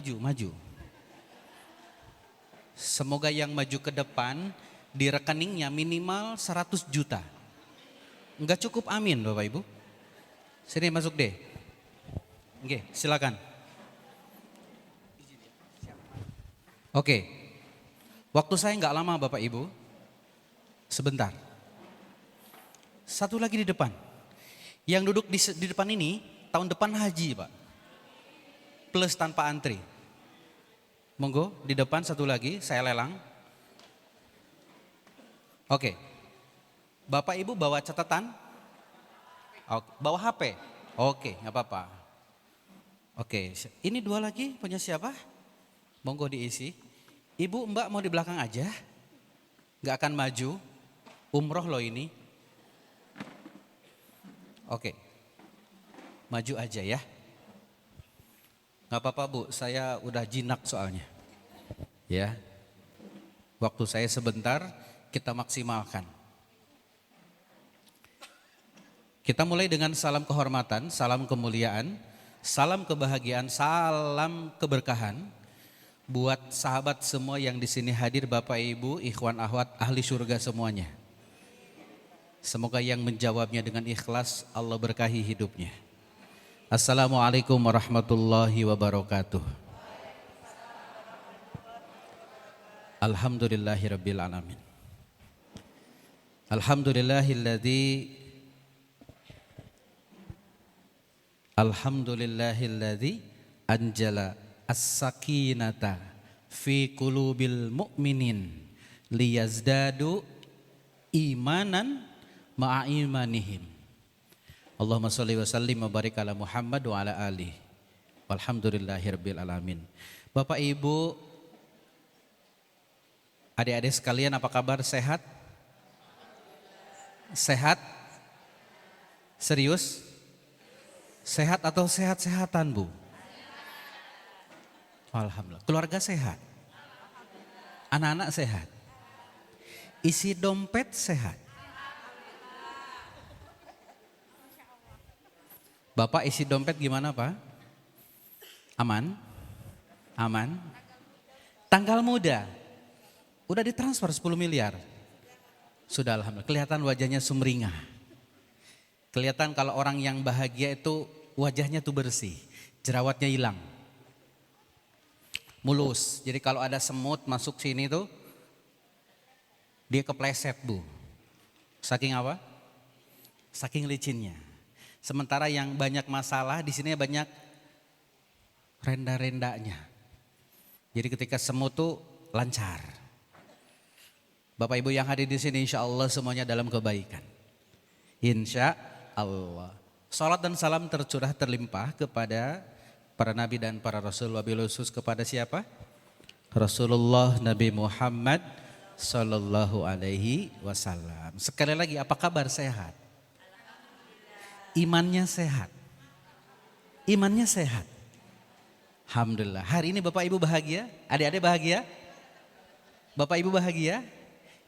Maju, maju. Semoga yang maju ke depan di rekeningnya minimal 100 juta. Enggak cukup amin Bapak Ibu. Sini masuk deh. Oke, silakan. Oke, waktu saya nggak lama Bapak Ibu. Sebentar. Satu lagi di depan. Yang duduk di depan ini tahun depan haji Pak. Plus tanpa antri. Monggo di depan satu lagi saya lelang. Oke. Bapak Ibu bawa catatan? Oke. Bawa HP? Oke, nggak apa-apa. Oke, ini dua lagi punya siapa? Monggo diisi. Ibu Mbak mau di belakang aja? Nggak akan maju. Umroh loh ini. Oke. Maju aja ya. Nggak apa-apa Bu, saya udah jinak soalnya. Ya. Waktu saya sebentar, kita maksimalkan. Kita mulai dengan salam kehormatan, salam kemuliaan, salam kebahagiaan, salam keberkahan buat sahabat semua yang di sini hadir, Bapak Ibu, ikhwan akhwat, ahli surga semuanya. Semoga yang menjawabnya dengan ikhlas Allah berkahi hidupnya. Assalamualaikum warahmatullahi wabarakatuh. Alhamdulillahirabbil alamin. Alhamdulillahilladzi anjala as-sakinata fi qulubil mu'minin liyazdadu imanan ma'a imanihim. Allahumma sholli wa sallim wa barik ala Muhammad wa ala alihi. Walhamdulillahirabbil alamin. Bapak Ibu, adik-adik sekalian, apa kabar? Sehat? Sehat? Serius? Sehat atau sehat-sehatan Bu? Alhamdulillah. Keluarga sehat? Anak-anak sehat? Isi dompet sehat? Bapak isi dompet gimana Pak? Aman? Aman? Tanggal muda? Udah ditransfer 10 miliar? Sudah alhamdulillah. Kelihatan wajahnya sumringah. Kelihatan kalau orang yang bahagia itu wajahnya tuh bersih. Jerawatnya hilang. Mulus. Jadi kalau ada semut masuk sini tuh dia kepleset Bu. Saking apa? Saking licinnya. Sementara yang banyak masalah di sini banyak renda-rendanya. Jadi ketika semut tuh lancar. Bapak Ibu yang hadir di sini insya Allah semuanya dalam kebaikan. Insya Allah. Salat dan salam tercurah terlimpah kepada para nabi dan para rasul, wabil khusus kepada siapa? Rasulullah Nabi Muhammad sallallahu alaihi wasallam. Sekali lagi, apa kabar? Sehat? Imannya sehat? Imannya sehat? Alhamdulillah. Hari ini Bapak Ibu bahagia? Adik-adik bahagia? Bapak Ibu bahagia?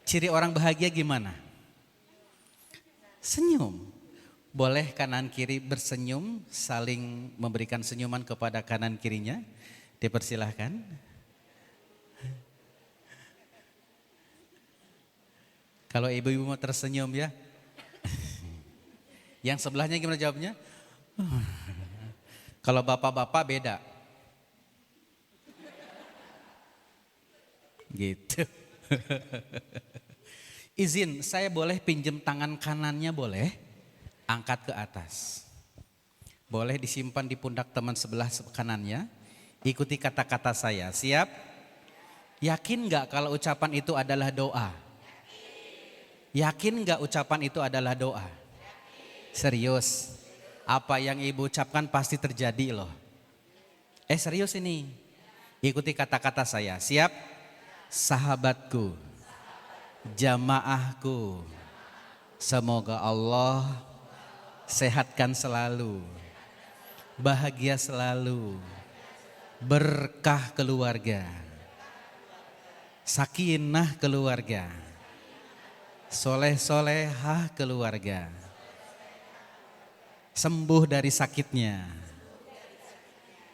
Ciri orang bahagia gimana? Senyum. Boleh kanan kiri bersenyum, saling memberikan senyuman kepada kanan kirinya. Dipersilahkan. Kalau ibu-ibu mau tersenyum ya. Yang sebelahnya gimana jawabnya? Kalau bapak-bapak beda. Gitu. Izin, saya boleh pinjem tangan kanannya boleh? Angkat ke atas. Boleh disimpan di pundak teman sebelah kanannya. Ikuti kata-kata saya. Siap? Yakin gak kalau ucapan itu adalah doa? Yakin gak ucapan itu adalah doa? Serius? Apa yang ibu ucapkan pasti terjadi loh. Serius ini. Ikuti kata-kata saya. Siap? Sahabatku, jamaahku, semoga Allah sehatkan selalu, bahagia selalu, berkah keluarga, sakinah keluarga, soleh-solehah keluarga, sembuh dari sakitnya,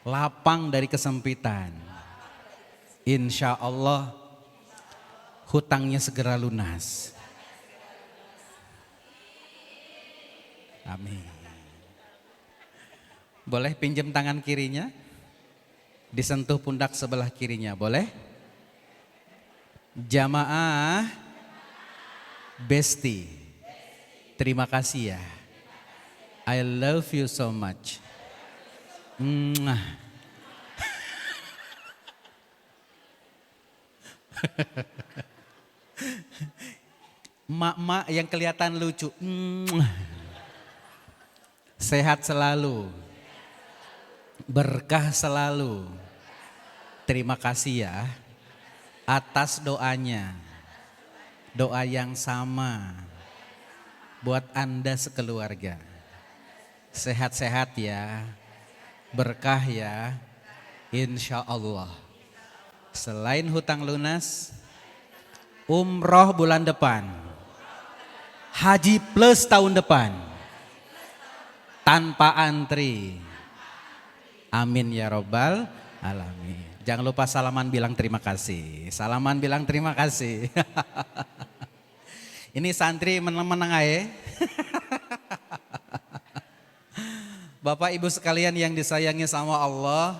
lapang dari kesempitan. Insya Allah hutangnya segera lunas. Amin. Boleh pinjam tangan kirinya, disentuh pundak sebelah kirinya, boleh? Jamaah Besti, terima kasih ya. I love you so much. Mwah. Mak-mak yang kelihatan lucu. Sehat selalu. Berkah selalu. Terima kasih ya atas doanya. Doa yang sama buat Anda sekeluarga. Sehat-sehat ya, berkah ya, insya Allah. Selain hutang lunas, umroh bulan depan, haji plus tahun depan, tanpa antri. Amin ya robbal alamin. Jangan lupa salaman bilang terima kasih. Salaman bilang terima kasih. Ini santri menang-menang aja. Bapak Ibu sekalian yang disayangi sama Allah,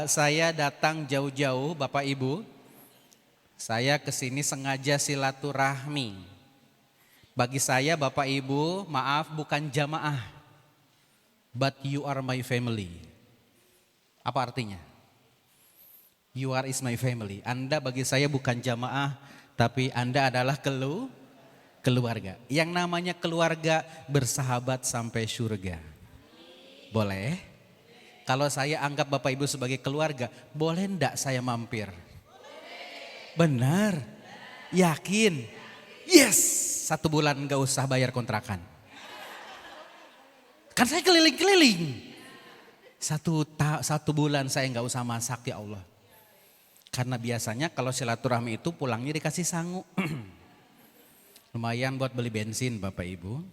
saya datang jauh-jauh Bapak Ibu. Saya kesini sengaja silaturahmi. Bagi saya Bapak Ibu, maaf bukan jamaah, but you are my family. Apa artinya? You are is my family. Anda bagi saya bukan jamaah, tapi Anda adalah keluarga. Yang namanya keluarga bersahabat sampai surga. Boleh? Kalau saya anggap Bapak Ibu sebagai keluarga, boleh enggak saya mampir? Benar? Yakin? Yes! 1 bulan enggak usah bayar kontrakan. Kan saya keliling-keliling. Satu bulan saya enggak usah masak ya Allah. Karena biasanya kalau silaturahmi itu pulangnya dikasih sangu. Lumayan buat beli bensin Bapak Ibu.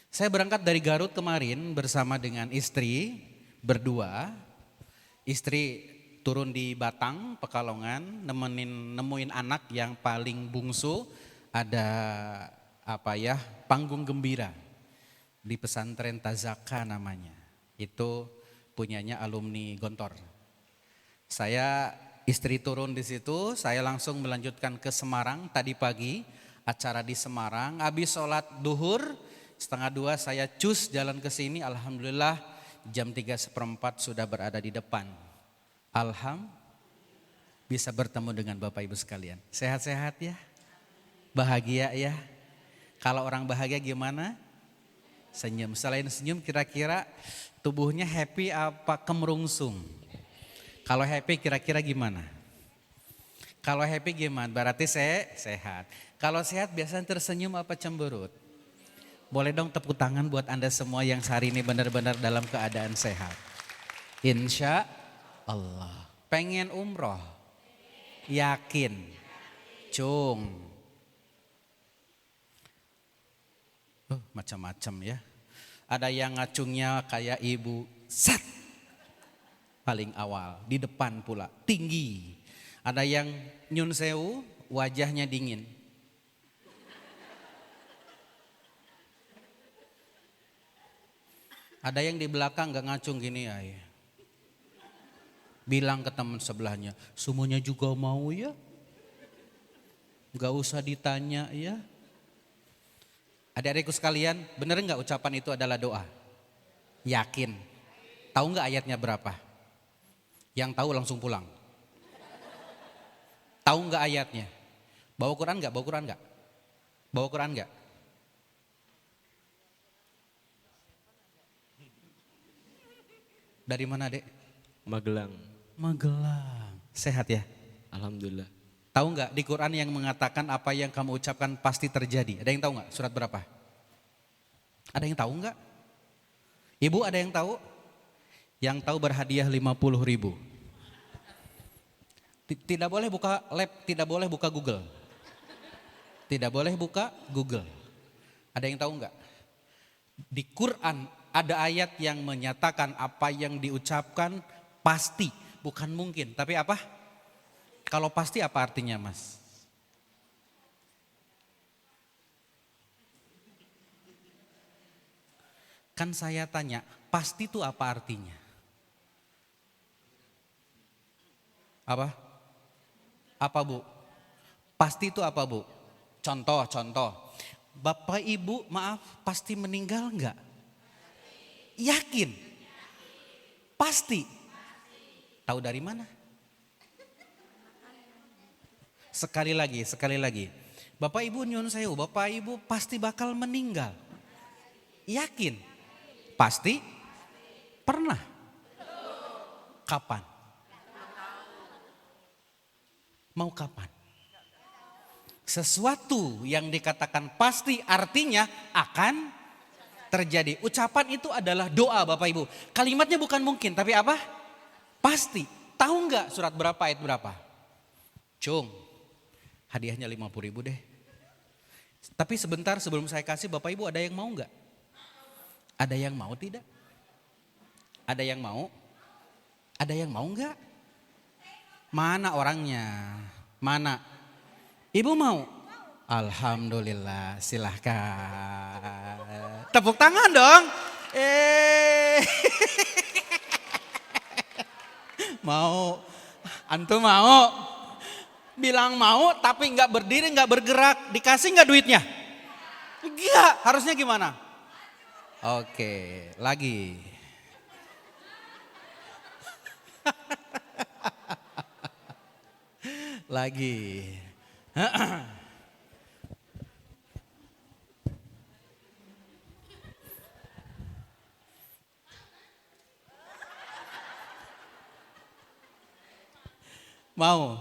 Saya berangkat dari Garut kemarin bersama dengan istri berdua. Istri turun di Batang, Pekalongan, nemuin anak yang paling bungsu. Ada panggung gembira di pesantren Tazaka namanya. Itu punyanya alumni Gontor. Saya istri turun di situ, saya langsung melanjutkan ke Semarang tadi pagi, acara di Semarang. Habis sholat duhur, 1:30 saya cus jalan ke sini. Alhamdulillah jam 3:15 sudah berada di depan. Bisa bertemu dengan Bapak Ibu sekalian. Sehat-sehat ya, bahagia ya. Kalau orang bahagia gimana? Senyum. Selain senyum kira-kira tubuhnya happy apa kemerungsung? Kalau happy kira-kira gimana? Kalau happy gimana? Berarti saya sehat. Kalau sehat biasanya tersenyum apa cemberut? Boleh dong tepuk tangan buat Anda semua yang sehari ini benar-benar dalam keadaan sehat. Insya Allah. Pengen umroh? Yakin? Cung. Macam-macam ya. Ada yang ngacungnya kayak ibu. Sat. Paling awal, di depan pula, tinggi. Ada yang nyun sewu, wajahnya dingin. Ada yang di belakang gak ngacung gini ya. Bilang ke teman sebelahnya, semuanya juga mau ya. Gak usah ditanya ya. Adik-adikku sekalian, bener gak ucapan itu adalah doa? Yakin? Tahu gak ayatnya berapa? Yang tahu langsung pulang. Tahu nggak ayatnya? Bawa Quran nggak? Bawa Quran nggak? Bawa Quran nggak? Dari mana dek? Magelang. Magelang. Sehat ya? Alhamdulillah. Tahu nggak di Quran yang mengatakan apa yang kamu ucapkan pasti terjadi? Ada yang tahu nggak? Surat berapa? Ada yang tahu nggak? Ibu ada yang tahu? Yang tahu berhadiah 50.000. Tidak boleh buka lab, tidak boleh buka Google. Tidak boleh buka Google. Ada yang tahu nggak? Di Quran ada ayat yang menyatakan apa yang diucapkan Pasti, bukan mungkin. Tapi apa? Kalau pasti apa artinya, Mas? Kan saya tanya, pasti itu apa artinya? Apa? Apa Bu? Pasti itu apa Bu? Contoh. Bapak Ibu maaf pasti meninggal enggak? Yakin? Pasti? Tahu dari mana? Sekali lagi. Bapak Ibu nyun sewu, Bapak Ibu pasti bakal meninggal. Yakin? Pasti? Pernah? Kapan? Mau kapan? Sesuatu yang dikatakan pasti artinya akan terjadi. Ucapan itu adalah doa Bapak Ibu. Kalimatnya bukan mungkin tapi apa? Pasti. Tahu nggak surat berapa ayat berapa? Cung, hadiahnya 50.000 deh. Tapi sebentar sebelum saya kasih Bapak Ibu ada yang mau nggak? Ada yang mau tidak? Ada yang mau? Ada yang mau nggak? Mana orangnya? Mana? Ibu mau? Alhamdulillah, silahkan. Tepuk tangan dong. Mau? Antum mau? Bilang mau tapi nggak berdiri, nggak bergerak. Dikasih nggak duitnya? Enggak. Harusnya gimana? Oke, lagi. Lagi. Mau?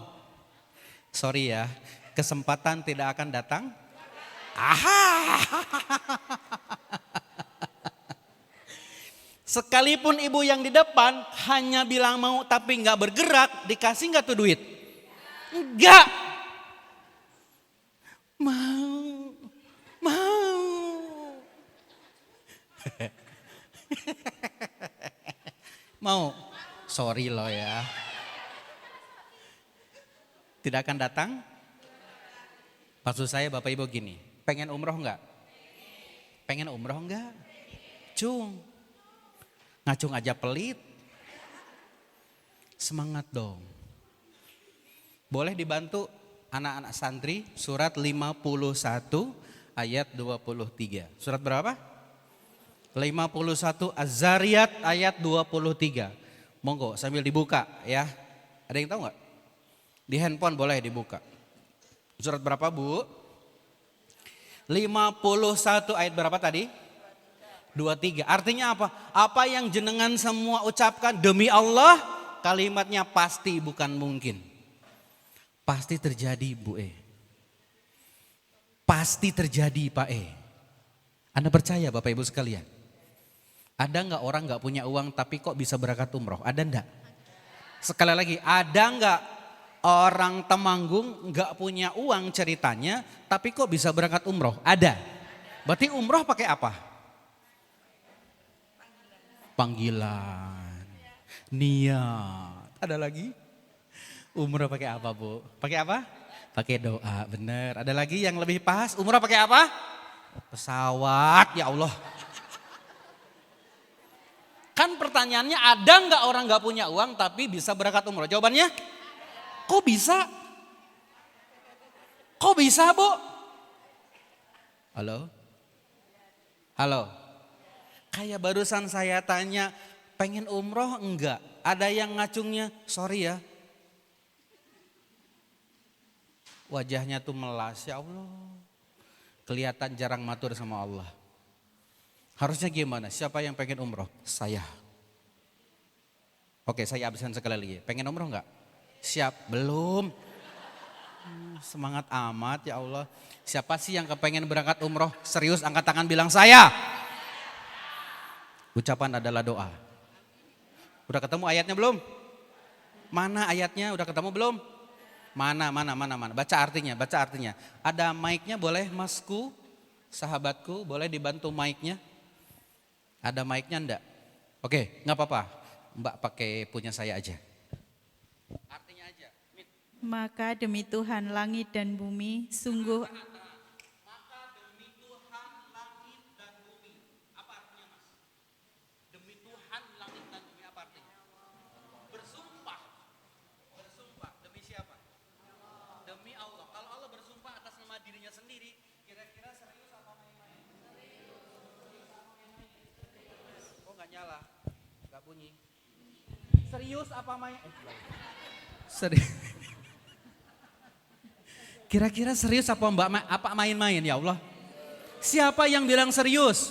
Sorry ya, kesempatan tidak akan datang. Aha. Sekalipun ibu yang di depan hanya bilang mau tapi nggak bergerak, dikasih nggak tuh duit? Enggak. Mau. Mau. Sorry loh ya. Tidak akan datang? Maksud saya Bapak Ibu gini, pengen umroh enggak? Pengen umroh enggak? Cung, ngacung aja pelit. Semangat dong. Boleh dibantu anak-anak santri surat 51 ayat 23. Surat berapa? 51 Az-Zariyat ayat 23. Monggo sambil dibuka ya. Ada yang tahu enggak? Di handphone boleh dibuka. Surat berapa Bu? 51 ayat berapa tadi? 23. Artinya apa? Apa yang jenengan semua ucapkan demi Allah, kalimatnya pasti bukan mungkin. Pasti terjadi Bu E. Pasti terjadi Pak E. Anda percaya Bapak Ibu sekalian? Ada enggak orang enggak punya uang tapi kok bisa berangkat umroh? Ada enggak? Sekali lagi, ada enggak orang Temanggung nggak punya uang ceritanya, tapi kok bisa berangkat umroh? Ada. Berarti umroh pakai apa? Panggilan, niat. Ada lagi? Umroh pakai apa Bu? Pakai apa? Pakai doa, bener. Ada lagi yang lebih pas? Umroh pakai apa? Pesawat, ya Allah. Kan pertanyaannya ada nggak orang nggak punya uang tapi bisa berangkat umroh? Jawabannya? Kok bisa? Kok bisa Bu? Halo? Halo? Kayak barusan saya tanya, pengen umroh enggak? Ada yang ngacungnya, sorry ya. Wajahnya tuh melas, ya Allah. Kelihatan jarang matur sama Allah. Harusnya gimana? Siapa yang pengen umroh? Saya. Oke, saya absen sekali lagi. Pengen umroh enggak? Siap, belum. Semangat amat ya Allah. Siapa sih yang kepengen berangkat umroh? Serius angkat tangan bilang saya. Ucapan adalah doa. Udah ketemu ayatnya belum? Mana ayatnya? Udah ketemu belum? Mana? Baca artinya. Ada mic-nya boleh Masku, sahabatku, boleh dibantu mic-nya? Ada mic-nya enggak? Oke, enggak apa-apa. Mbak pakai punya saya aja. Artinya aja. Maka demi Tuhan langit dan bumi, sungguh Maka demi Tuhan langit dan bumi. Apa artinya Mas? Demi Tuhan langit dan bumi apa artinya? Bersumpah. Bersumpah demi siapa? Demi Allah. Kalau Allah bersumpah atas nama dirinya sendiri, kira-kira serius apa main-main? Kok nggak nyala? Nggak bunyi. Serius apa main? Serius. Kira-kira serius apa apa main-main ya Allah? Siapa yang bilang serius?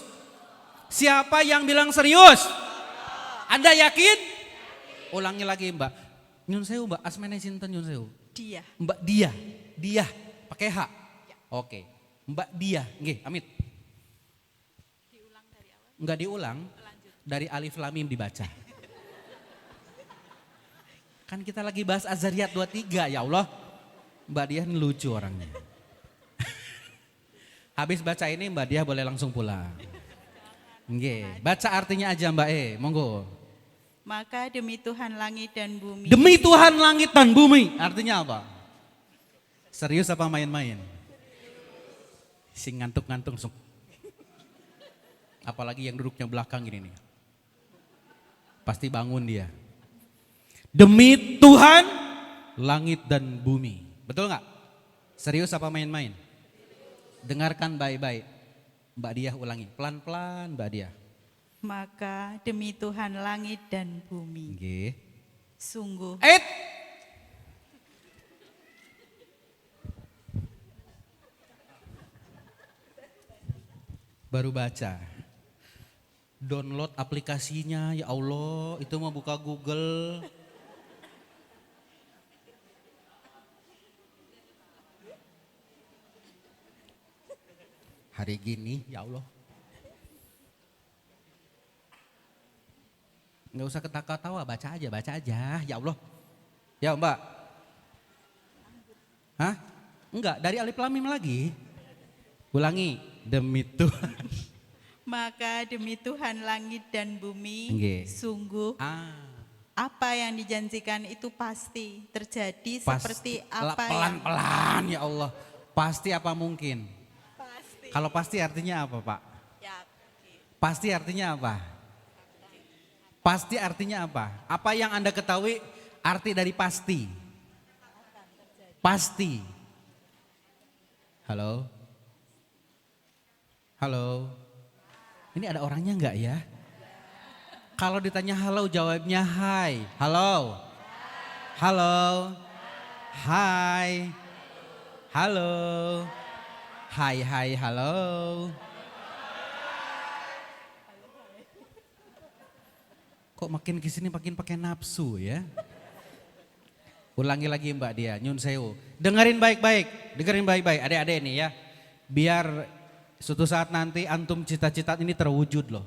Siapa yang bilang serius? Anda yakin? Ulangi lagi Mbak. Nyun sewu Mbak, asmane sinten nyun sewu? dia. Mbak Dia, pakai H. Oke, Mbak Dia, nggih, Amit. Diulang dari awal. Enggak diulang, Lanjut. dari alif lam mim dibaca. Kan kita lagi bahas Azariyat 23 ya Allah. Mbak Dia ini lucu orangnya. Habis baca ini Mbak Dia boleh langsung pulang. Nggih, baca artinya aja Mbak monggo. Maka demi Tuhan langit dan bumi. Demi Tuhan langit dan bumi. Artinya apa? Serius apa main-main? Sing ngantuk-ngantuk. Apalagi yang duduknya belakang ini nih. Pasti bangun dia. Demi Tuhan langit dan bumi. Betul nggak? Serius apa main-main? Dengarkan baik-baik. Mbak Diah ulangi. Pelan-pelan Mbak Diah. Maka demi Tuhan langit dan bumi. Nggih. Sungguh. Baru baca. Download aplikasinya ya Allah. Itu mau buka Google. Hari gini ya Allah. Nggak usah ketawa-tawa, baca aja ya Allah. Ya Mbak. Hah? Enggak, dari alif lam mim lagi. Ulangi, demi Tuhan. Maka demi Tuhan langit dan bumi. Nggih. Sungguh apa yang dijanjikan itu pasti terjadi seperti apa yang pelan-pelan ya Allah. Pasti apa mungkin? pasti. Kalau pasti artinya apa Pak? Yakin. Pasti artinya apa? Pasti artinya apa? Apa yang Anda ketahui arti dari pasti? Pasti. Halo? Halo? Ini ada orangnya enggak ya? Kalau ditanya halo jawabnya hai. Halo? Halo? Hai? Halo? Hai hai halo? Kok makin kesini makin pakai nafsu ya? Ulangi lagi Mbak Dia, nyun sewu. Dengerin baik-baik, adik-adik nih ya. Biar suatu saat nanti antum cita-cita ini terwujud loh.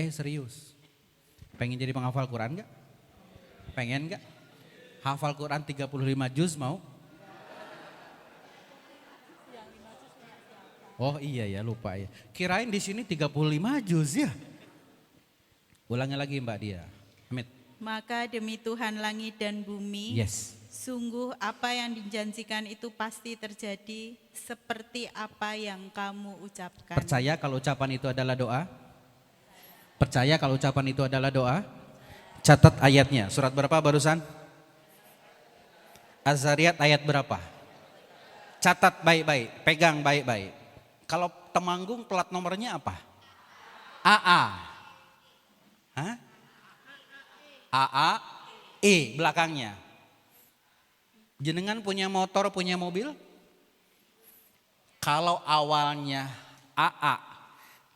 Serius. Pengen jadi penghafal Quran gak? Pengen gak? Hafal Quran 35 juz mau? Oh iya ya lupa ya. Kirain di sini 35 juz ya. Ulangi lagi Mbak Dia. Amit. Maka demi Tuhan langit dan bumi. Yes. Sungguh apa yang dijanjikan itu pasti terjadi seperti apa yang kamu ucapkan. Percaya kalau ucapan itu adalah doa? Percaya kalau ucapan itu adalah doa? Catat ayatnya. Surat berapa barusan? Az-Zariyat ayat berapa? Catat baik-baik, pegang baik-baik. Kalau Temanggung plat nomornya apa? AA. Hah? AA, belakangnya. Jenengan punya motor, punya mobil? Kalau awalnya AA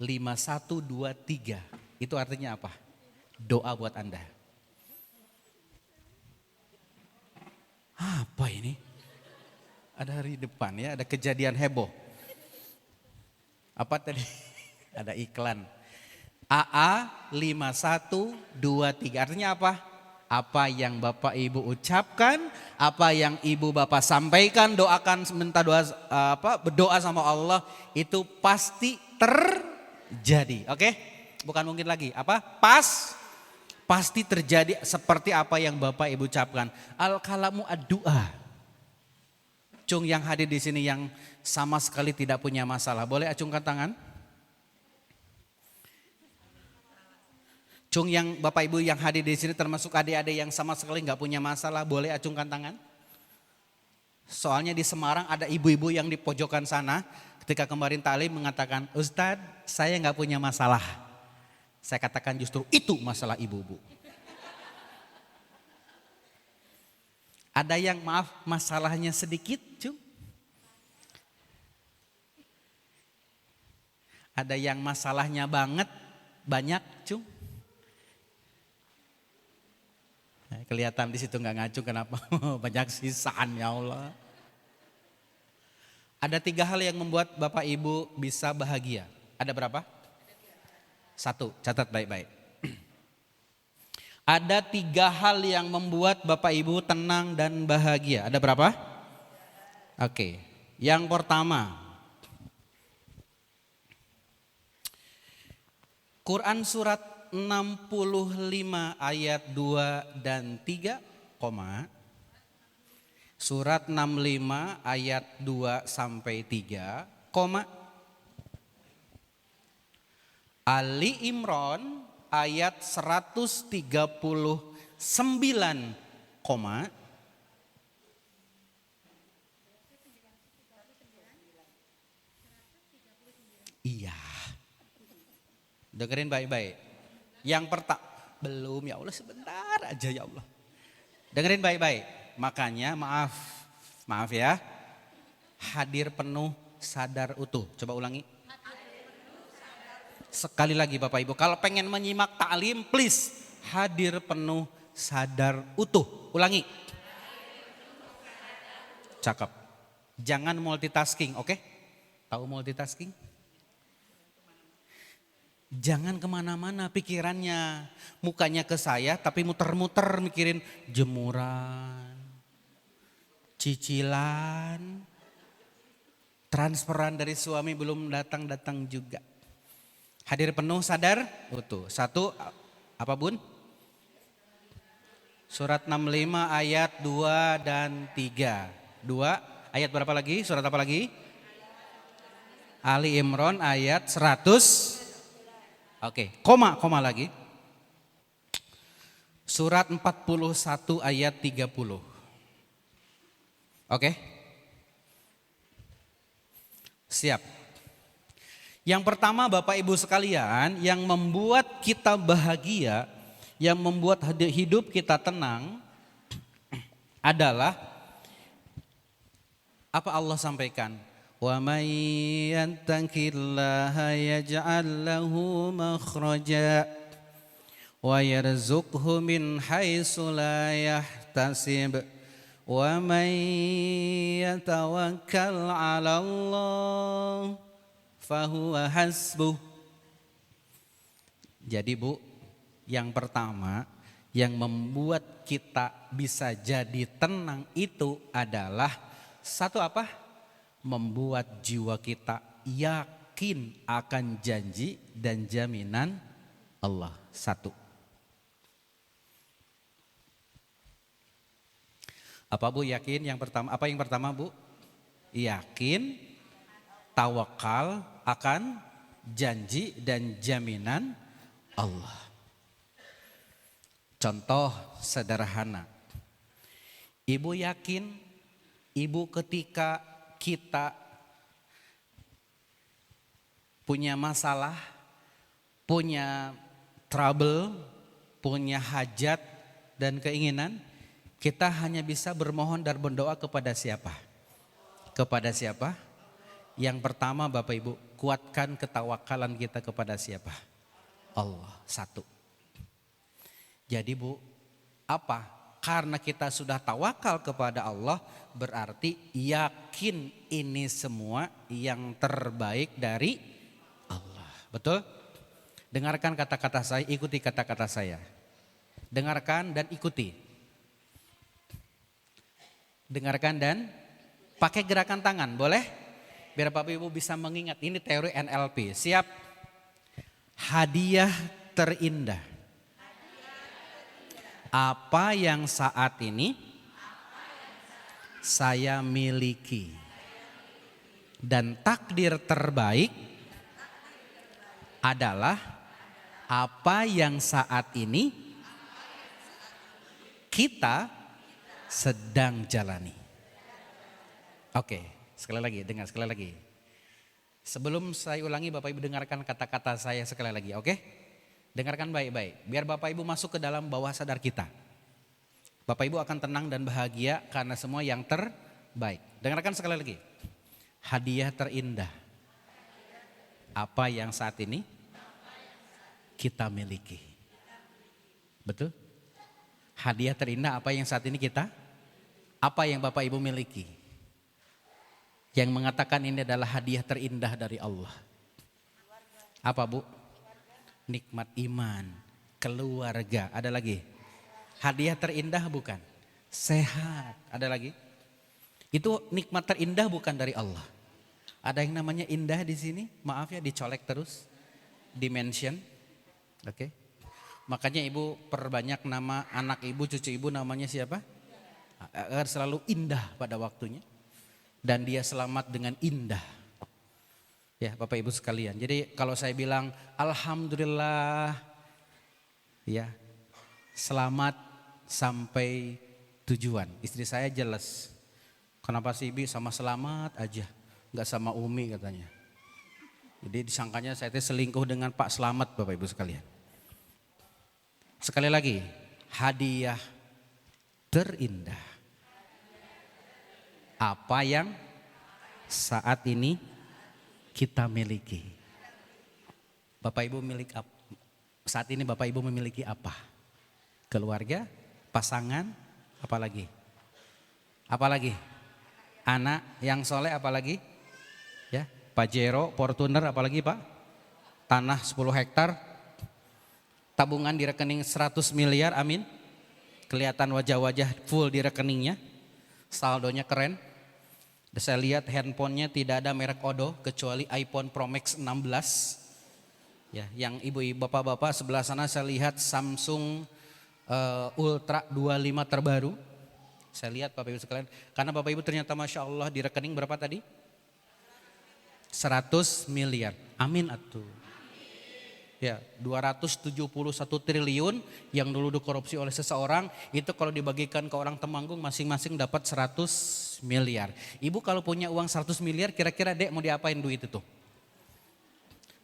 5123, itu artinya apa? Doa buat Anda. Apa ini? Ada hari depan ya, ada kejadian heboh. Apa tadi? Ada iklan. AA 5123 artinya apa? Apa yang Bapak Ibu ucapkan, apa yang Ibu Bapak sampaikan, doakan minta doa berdoa sama Allah itu pasti terjadi. Oke? Bukan mungkin lagi. Apa? pasti terjadi seperti apa yang Bapak Ibu ucapkan. Al-kalamu ad-du'a. Cung yang hadir di sini yang sama sekali tidak punya masalah, boleh acungkan tangan? Cung yang Bapak Ibu yang hadir di sini termasuk adik-adik yang sama sekali nggak punya masalah, boleh acungkan tangan? Soalnya di Semarang ada ibu-ibu yang di pojokan sana ketika kemarin taklim mengatakan, Ustadz saya nggak punya masalah. Saya katakan justru itu masalah ibu-ibu. Ada yang maaf masalahnya sedikit, Cung. Ada yang masalahnya banyak, Cung. Nah, kelihatan di situ nggak ngacung, kenapa? Banyak sisaan, ya Allah. Ada 3 hal yang membuat Bapak Ibu bisa bahagia. Ada berapa? 1, catat baik-baik. Ada 3 hal yang membuat Bapak Ibu tenang dan bahagia. Ada berapa? Oke. Yang pertama, Quran surat 65 ayat 2 dan 3, surat 65 ayat 2 sampai 3, Ali Imran ayat 139, iya. Dengerin baik-baik. Yang pertama, belum ya Allah, sebentar aja ya Allah. Dengerin baik-baik. Makanya maaf ya. Hadir penuh, sadar utuh. Coba ulangi. Sekali lagi Bapak Ibu, kalau pengen menyimak taklim, please hadir penuh, sadar utuh. Ulangi. Cakep. Jangan multitasking, oke? Tahu multitasking? Jangan kemana-mana pikirannya. Mukanya ke saya tapi muter-muter mikirin jemuran, cicilan, transferan dari suami belum datang-datang juga. Hadir penuh, sadar utuh. 1, apa Bun? Surat 65 ayat 2 dan 3. 2, ayat berapa lagi? Surat apa lagi? Ali Imran ayat 100. Oke, koma lagi. Surat 41 ayat 30. Oke? Siap. Yang pertama Bapak Ibu sekalian, yang membuat kita bahagia, yang membuat hidup kita tenang adalah apa Allah sampaikan? Wa may yattaqillaha yaj'al lahu makhraja wa yarzuqhu min haitsu la yahtasib wa may yatawakkal 'ala Allah fahuwa hasbuh. Jadi Bu, yang pertama yang membuat kita bisa jadi tenang itu adalah satu apa? Membuat jiwa kita yakin akan janji dan jaminan Allah. 1. Apa Bu yakin yang pertama? Apa yang pertama Bu? Yakin, tawakal akan janji dan jaminan Allah. Contoh sederhana. Ibu yakin, Ibu ketika kita punya masalah, punya trouble, punya hajat dan keinginan, kita hanya bisa bermohon dan berdoa kepada siapa? Kepada siapa? Yang pertama Bapak Ibu, kuatkan ketawakalan kita kepada siapa? Allah. 1. Jadi Bu, apa? Karena kita sudah tawakal kepada Allah, berarti yakin ini semua yang terbaik dari Allah. Betul? Dengarkan kata-kata saya, ikuti kata-kata saya. Dengarkan dan ikuti. Dengarkan dan pakai gerakan tangan, boleh? Biar Bapak Ibu bisa mengingat, ini teori NLP. Siap? Hadiah terindah apa yang saat ini saya miliki. Dan takdir terbaik adalah apa yang saat ini kita sedang jalani. Oke, sekali lagi, dengar sekali lagi. Sebelum saya ulangi, Bapak Ibu dengarkan kata-kata saya sekali lagi, oke? Dengarkan baik-baik, biar Bapak Ibu masuk ke dalam bawah sadar kita. Bapak Ibu akan tenang dan bahagia karena semua yang terbaik. Dengarkan sekali lagi. Hadiah terindah apa yang saat ini kita miliki. Betul? Hadiah terindah apa yang saat ini apa yang Bapak Ibu miliki. Yang mengatakan ini adalah hadiah terindah dari Allah. Apa Bu? Nikmat iman, keluarga, ada lagi. Hadiah terindah bukan? Sehat, ada lagi. Itu nikmat terindah bukan dari Allah. Ada yang namanya indah di sini, maaf ya dicolek terus, dimension, oke. Makanya ibu perbanyak nama anak ibu, cucu ibu namanya siapa? Agar selalu indah pada waktunya. Dan dia selamat dengan indah. Ya Bapak Ibu sekalian. Jadi kalau saya bilang alhamdulillah ya selamat sampai tujuan. Istri saya jelas. Kenapa sih Bi sama selamat aja. Gak sama Umi katanya. Jadi disangkanya saya selingkuh dengan Pak Selamat Bapak Ibu sekalian. Sekali lagi hadiah terindah. Apa yang saat ini kita miliki. Bapak Ibu milik apa? Saat ini Bapak Ibu memiliki apa? Keluarga, pasangan, apalagi? Apalagi? Anak yang soleh apalagi? Ya, Pajero, Fortuner apalagi Pak? Tanah 10 hektar. Tabungan di rekening 100 miliar, amin. Kelihatan wajah-wajah full di rekeningnya. Saldonya keren. Saya lihat handphonenya tidak ada merek Odo kecuali iPhone Pro Max 16. Ya, yang ibu-ibu bapak-bapak sebelah sana saya lihat Samsung Ultra 25 terbaru. Saya lihat Bapak Ibu sekalian, karena Bapak Ibu ternyata Masya Allah di rekening berapa tadi? 100 miliar. Amin atuh. Ya, 271 triliun yang dulu dikorupsi oleh seseorang, itu kalau dibagikan ke orang Temanggung masing-masing dapat 100 miliar. Ibu kalau punya uang 100 miliar kira-kira Dek mau diapain duit itu?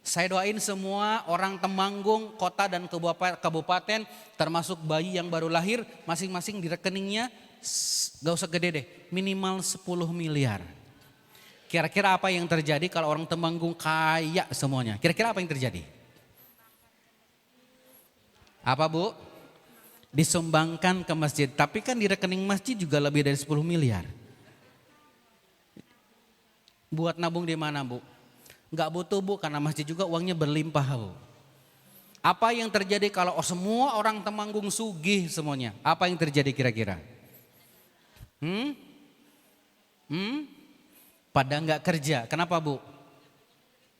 Saya doain semua orang Temanggung, kota dan kabupaten termasuk bayi yang baru lahir masing-masing di rekeningnya gak usah gede deh, minimal 10 miliar. Kira-kira apa yang terjadi kalau orang Temanggung kaya semuanya? Kira-kira apa yang terjadi? Apa Bu? Disumbangkan ke masjid. Tapi kan di rekening masjid juga lebih dari 10 miliar. Buat nabung di mana Bu? Enggak butuh Bu, karena masjid juga uangnya berlimpah Bu. Apa yang terjadi kalau semua orang Temanggung sugih semuanya? Apa yang terjadi kira-kira? Pada enggak kerja. Kenapa Bu?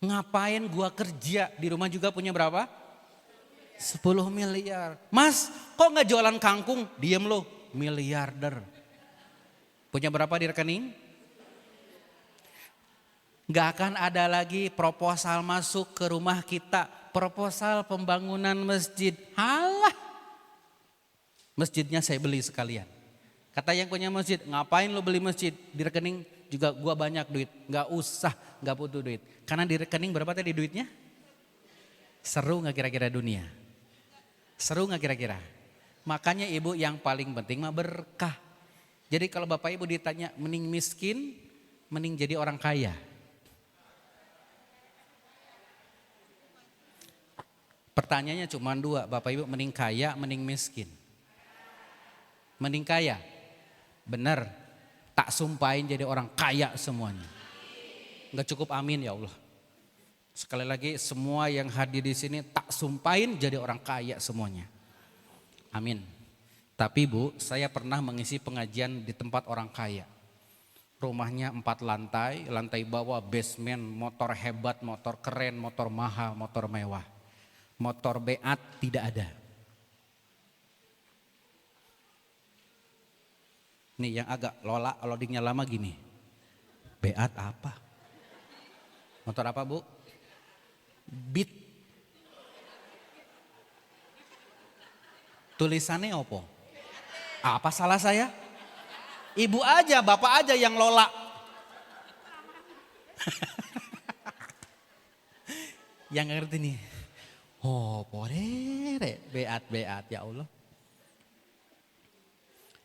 Ngapain gua kerja? Di rumah juga punya berapa? 10 miliar. Mas, kok nggak jualan kangkung? Diem lo, miliarder. Punya berapa di rekening? Nggak akan ada lagi proposal masuk ke rumah kita. Proposal pembangunan masjid. Halah. Masjidnya saya beli sekalian. Kata yang punya masjid, ngapain lo beli masjid? Di rekening juga gua banyak duit. Nggak usah, nggak butuh duit. Karena di rekening berapa tadi duitnya? Seru nggak kira-kira dunia? Seru gak kira-kira? Makanya ibu yang paling penting mah berkah. Jadi kalau Bapak Ibu ditanya mending miskin, mending jadi orang kaya. Pertanyaannya cuma 2, Bapak Ibu mending kaya, mending miskin. Mending kaya, benar. Tak sumpahin jadi orang kaya semuanya. Gak cukup amin ya Allah. Sekali lagi semua yang hadir di sini tak sumpahin jadi orang kaya semuanya. Amin. Tapi Bu, saya pernah mengisi pengajian di tempat orang kaya. Rumahnya 4 lantai, lantai bawah basement, motor hebat, motor keren, motor mahal, motor mewah. Motor beat tidak ada. Nih yang agak loadingnya lama gini. Beat apa? Motor apa bu? Beat. Tulisannya apa? Apa salah saya? Ibu aja, bapak aja yang lola. Yang ngerti nih. Oh, porere, beat ya Allah.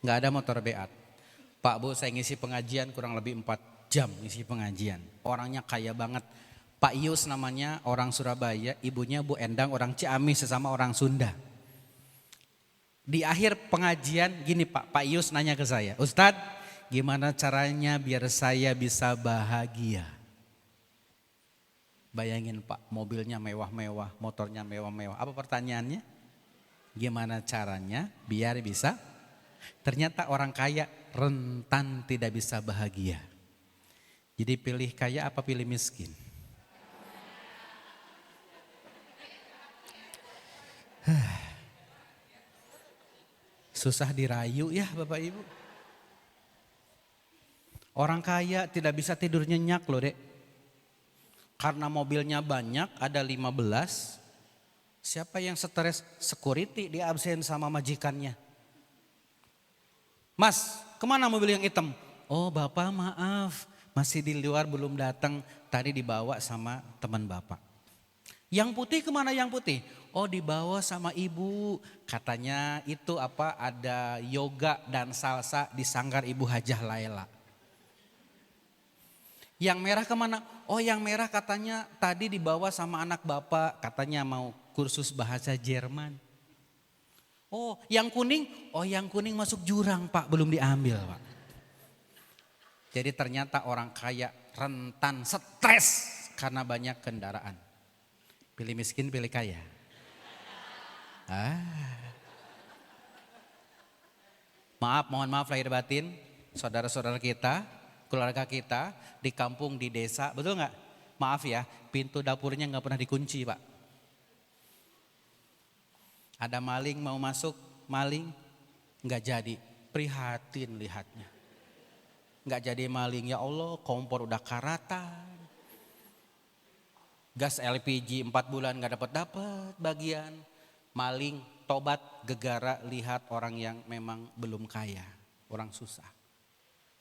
Nggak ada motor beat. Pak Bu, saya ngisi pengajian kurang lebih 4 jam ngisi pengajian. Orangnya kaya banget. Pak Ius namanya, orang Surabaya, ibunya Bu Endang orang Ciamis, sesama orang Sunda. Di akhir pengajian gini Pak Ius nanya ke saya, Ustadz gimana caranya biar saya bisa bahagia? Bayangin Pak, mobilnya mewah-mewah, motornya mewah-mewah. Apa pertanyaannya? Gimana caranya biar bisa? Ternyata orang kaya rentan tidak bisa bahagia. Jadi pilih kaya apa pilih miskin? Susah dirayu ya Bapak Ibu. Orang kaya tidak bisa tidur nyenyak loh dek. Karena mobilnya banyak, ada 15. Siapa yang stres? Security dia absen sama majikannya. Mas, kemana mobil yang hitam? Oh Bapak maaf, masih di luar belum datang. Tadi dibawa sama teman Bapak. Yang putih kemana yang putih? Oh dibawa sama ibu. Katanya itu apa ada yoga dan salsa di sanggar Ibu Hajah Laila. Yang merah kemana? Oh yang merah katanya tadi dibawa sama anak bapak. Katanya mau kursus bahasa Jerman. Oh yang kuning? Oh yang kuning masuk jurang pak. Belum diambil pak. Jadi ternyata orang kaya rentan stres karena banyak kendaraan. Pilih miskin pilih kaya. Maaf mohon maaf lahir batin. Saudara-saudara kita. Keluarga kita di kampung, di desa, betul nggak? Maaf ya, pintu dapurnya nggak pernah dikunci pak. Ada maling mau masuk, maling nggak jadi, prihatin lihatnya. Nggak jadi maling, ya Allah kompor udah karatan. Gas LPG 4 bulan nggak dapat bagian. Maling, tobat, gegara lihat orang yang memang belum kaya, orang susah.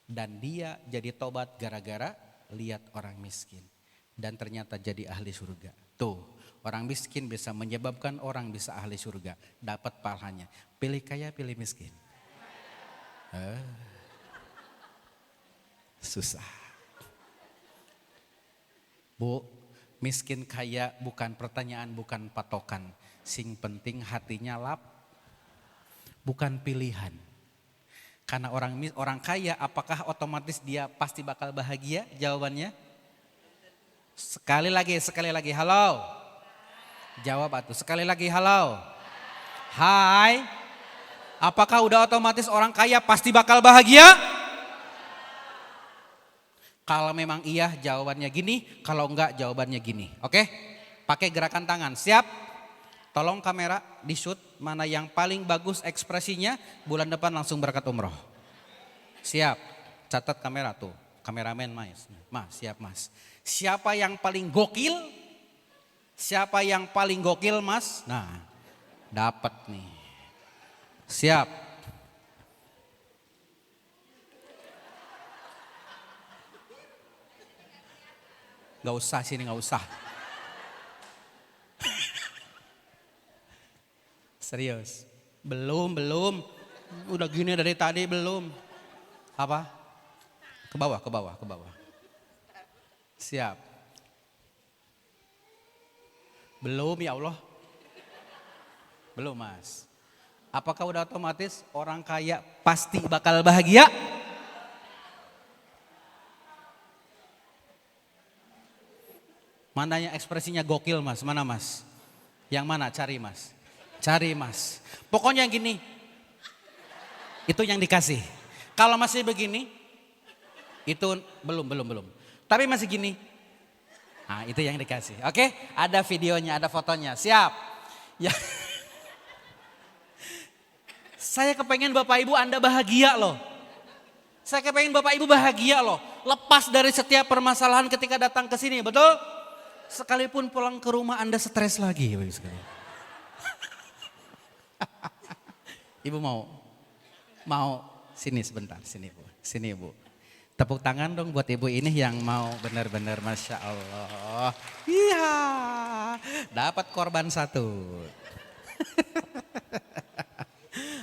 Dan dia jadi tobat gara-gara lihat orang miskin. Dan ternyata jadi ahli surga. Tuh orang miskin bisa menyebabkan orang bisa ahli surga. Dapat pahalanya. Pilih kaya pilih miskin. Susah. Bu, miskin kaya bukan pertanyaan bukan patokan. Sing penting hatinya lap. Bukan pilihan. Karena orang kaya apakah otomatis dia pasti bakal bahagia? Jawabannya sekali lagi halo. Jawab atuh sekali lagi halo. Hai. Apakah udah otomatis orang kaya pasti bakal bahagia? Kalau memang iya jawabannya gini, kalau enggak jawabannya gini. Oke? Pakai gerakan tangan. Siap? Tolong kamera di shoot mana yang paling bagus ekspresinya, bulan depan langsung berangkat umroh. Siap, catat kamera tuh, kameramen mas. Mas siap mas. Siapa yang paling gokil? Siapa yang paling gokil mas? Nah dapat nih. Siap. Gak usah sini gak usah. Serius, belum, udah gini dari tadi belum. Apa? Ke bawah. Siap. Belum ya Allah. Belum mas. Apakah udah otomatis orang kaya pasti bakal bahagia? Mananya ekspresinya gokil mas, mana mas? Yang mana cari mas? Cari mas. Pokoknya gini. Itu yang dikasih. Kalau masih begini. Itu belum. Tapi masih gini. Nah itu yang dikasih. Oke. Ada videonya, ada fotonya. Siap. Ya. Saya kepengen Bapak Ibu Anda bahagia loh. Saya kepengen Bapak Ibu bahagia loh. Lepas dari setiap permasalahan ketika datang ke sini, betul? Sekalipun pulang ke rumah Anda stres lagi. Bapak Ibu sekalian. Ibu mau sini sebentar, sini Bu. Sini Bu. Tepuk tangan dong buat ibu ini yang mau benar-benar Masya Allah. Iya, dapat korban satu.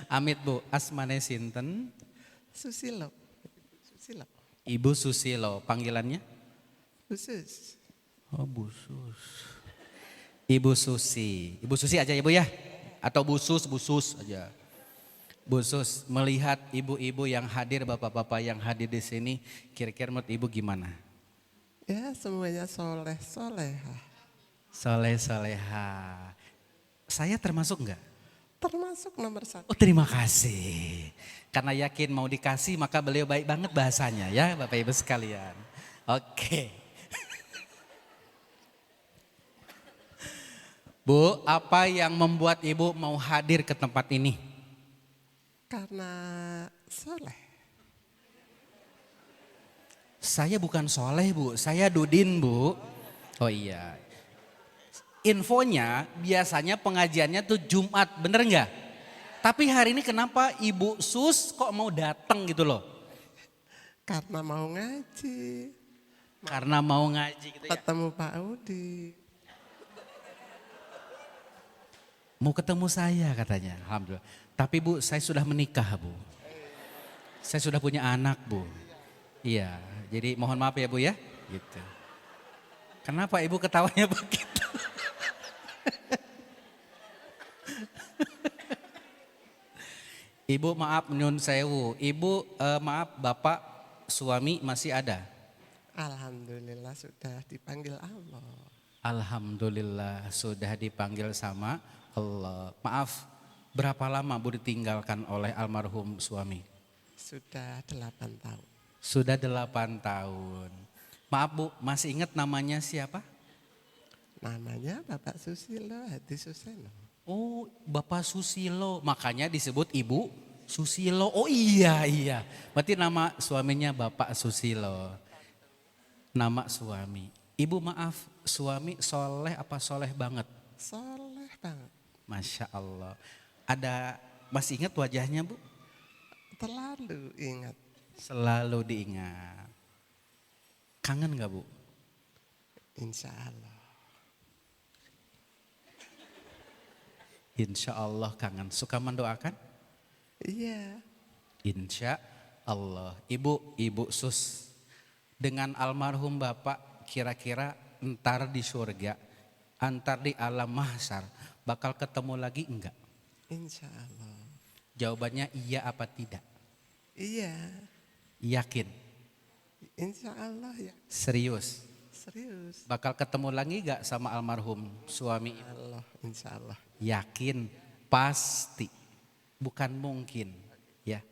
Amit Bu, asmane sinten? Susilo. Susilo. Ibu Susilo, panggilannya? Khusus. Oh Bu Sus. Ibu Susi, Ibu Susi aja ya Bu ya? Atau Bu Sus aja. Bu Sus, melihat ibu-ibu yang hadir, bapak-bapak yang hadir di sini, kira-kira menurut ibu gimana? Ya semuanya soleh, soleha. Soleh soleha. Saya termasuk enggak? Termasuk nomor 1. Oh terima kasih. Karena yakin mau dikasih maka beliau baik banget bahasanya ya Bapak Ibu sekalian. Oke. Bu, apa yang membuat ibu mau hadir ke tempat ini? Karena soleh. Saya bukan soleh Bu, saya Dudin Bu. Oh iya. Infonya biasanya pengajiannya tuh Jumat, bener nggak? Tapi hari ini kenapa Ibu Sus kok mau datang gitu loh? Karena mau ngaji. Karena mau ngaji gitu ya? Ketemu Pak Udi. Mau ketemu saya katanya, alhamdulillah. Tapi Bu, saya sudah menikah Bu. Saya sudah punya anak Bu. Iya, jadi mohon maaf ya Bu ya. Gitu. Kenapa Ibu ketawanya begitu? Ibu maaf nyun sewu. Ibu maaf Bapak suami masih ada? Alhamdulillah sudah dipanggil Allah. Alhamdulillah sudah dipanggil sama Allah. Maaf, berapa lama Bu ditinggalkan oleh almarhum suami? Sudah 8 tahun. Sudah 8 tahun. Maaf Bu, masih ingat namanya siapa? Namanya Bapak Susilo Hadi Suseno. Oh, Bapak Susilo, makanya disebut Ibu Susilo. Oh iya, iya. Berarti nama suaminya Bapak Susilo. Nama suami. Ibu maaf, suami soleh apa soleh banget? Soleh banget. Masya Allah. Masih ingat wajahnya Bu? Terlalu ingat. Selalu diingat. Kangen gak Bu? Insya Allah. Insya Allah kangen. Suka mendoakan? Iya. Insya Allah. Ibu Sus. Dengan almarhum Bapak kira-kira entar di surga, antar di alam mahsyar, bakal ketemu lagi enggak? Insya Allah. Jawabannya iya apa tidak? Iya. Yakin? Insya Allah ya. Serius? Serius. Bakal ketemu lagi enggak sama almarhum suami ibu? Allah, insya Allah. Yakin? Pasti. Bukan mungkin ya.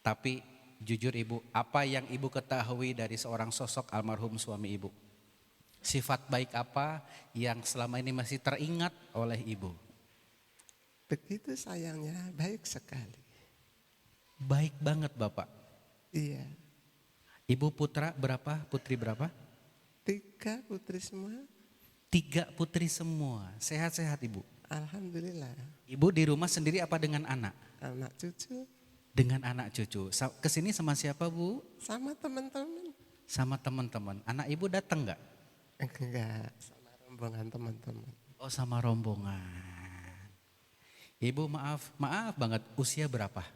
Tapi jujur Ibu, apa yang Ibu ketahui dari seorang sosok almarhum suami Ibu? Sifat baik apa yang selama ini masih teringat oleh Ibu? Begitu sayangnya, baik sekali. Baik banget Bapak. Iya. Ibu putra berapa? Putri berapa? 3 putri semua. 3 putri semua. Sehat-sehat Ibu? Alhamdulillah. Ibu di rumah sendiri apa dengan anak? Anak cucu Dengan anak cucu. Kesini sama siapa Bu? sama teman-teman. Sama teman-teman. Anak Ibu datang enggak? Enggak, sama rombongan teman-teman. Oh sama rombongan. Ibu maaf banget, usia berapa?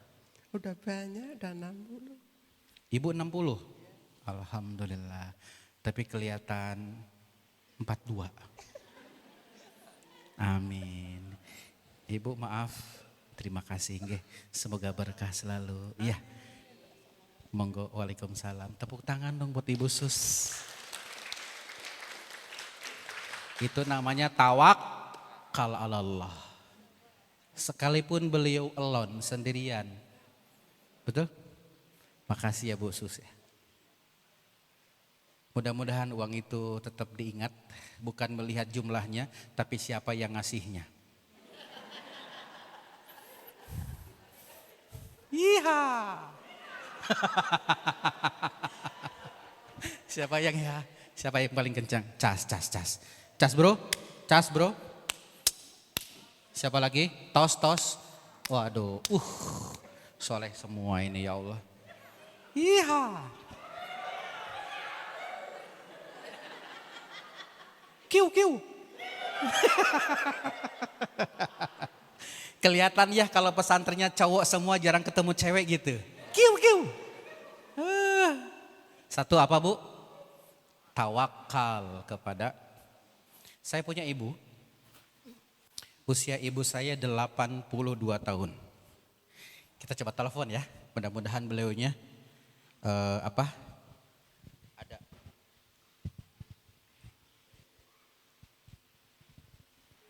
Udah banyak, udah 60. Ibu 60? Alhamdulillah. Tapi kelihatan 42. Amin. Ibu maaf, terima kasih nggih. Semoga berkah selalu. Iya. Monggo, waalaikumsalam. Tepuk tangan dong buat Ibu Sus. Itu namanya tawakal ala Allah. Sekalipun beliau alone, sendirian. Betul? Makasih ya Bu Sus ya. Mudah-mudahan uang itu tetap diingat, bukan melihat jumlahnya, tapi siapa yang ngasihnya. Iya. Siapa yang ya? Siapa yang paling kencang? Cas, cas, cas. Cas bro, cas bro. Siapa lagi? Tos, tos. Waduh, soleh semua ini ya Allah. Iya. Kiu, kiu. Kelihatan ya kalau pesantrennya cowok semua jarang ketemu cewek gitu. Kiu, kiu. Satu apa bu? Tawakal kepada. Saya punya ibu. Usia ibu saya 82 tahun. Kita coba telepon ya. Mudah-mudahan beliaunya ada.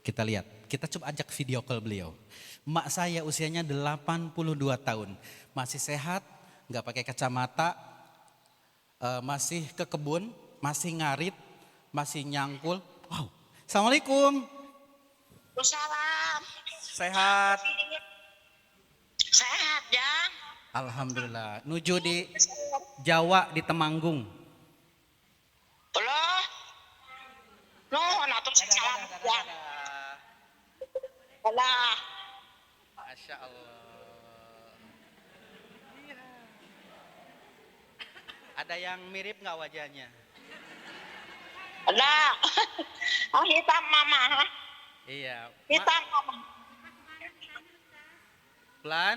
Kita lihat. Kita coba ajak video call beliau. Mak saya usianya 82 tahun. Masih sehat, nggak pakai kacamata, masih ke kebun, masih ngarit, masih nyangkul. Wow. Assalamualaikum. Salam. Sehat. Sehat, Jang. Alhamdulillah. Nuju di Jawa di Temanggung. Loh. Nuhun atuh salam, Jang. Alah. Masya Allah. Iya. Ada yang mirip nggak wajahnya? Alah. Ah, hitam mama, ha? Iya. Hitam mama. Pelan.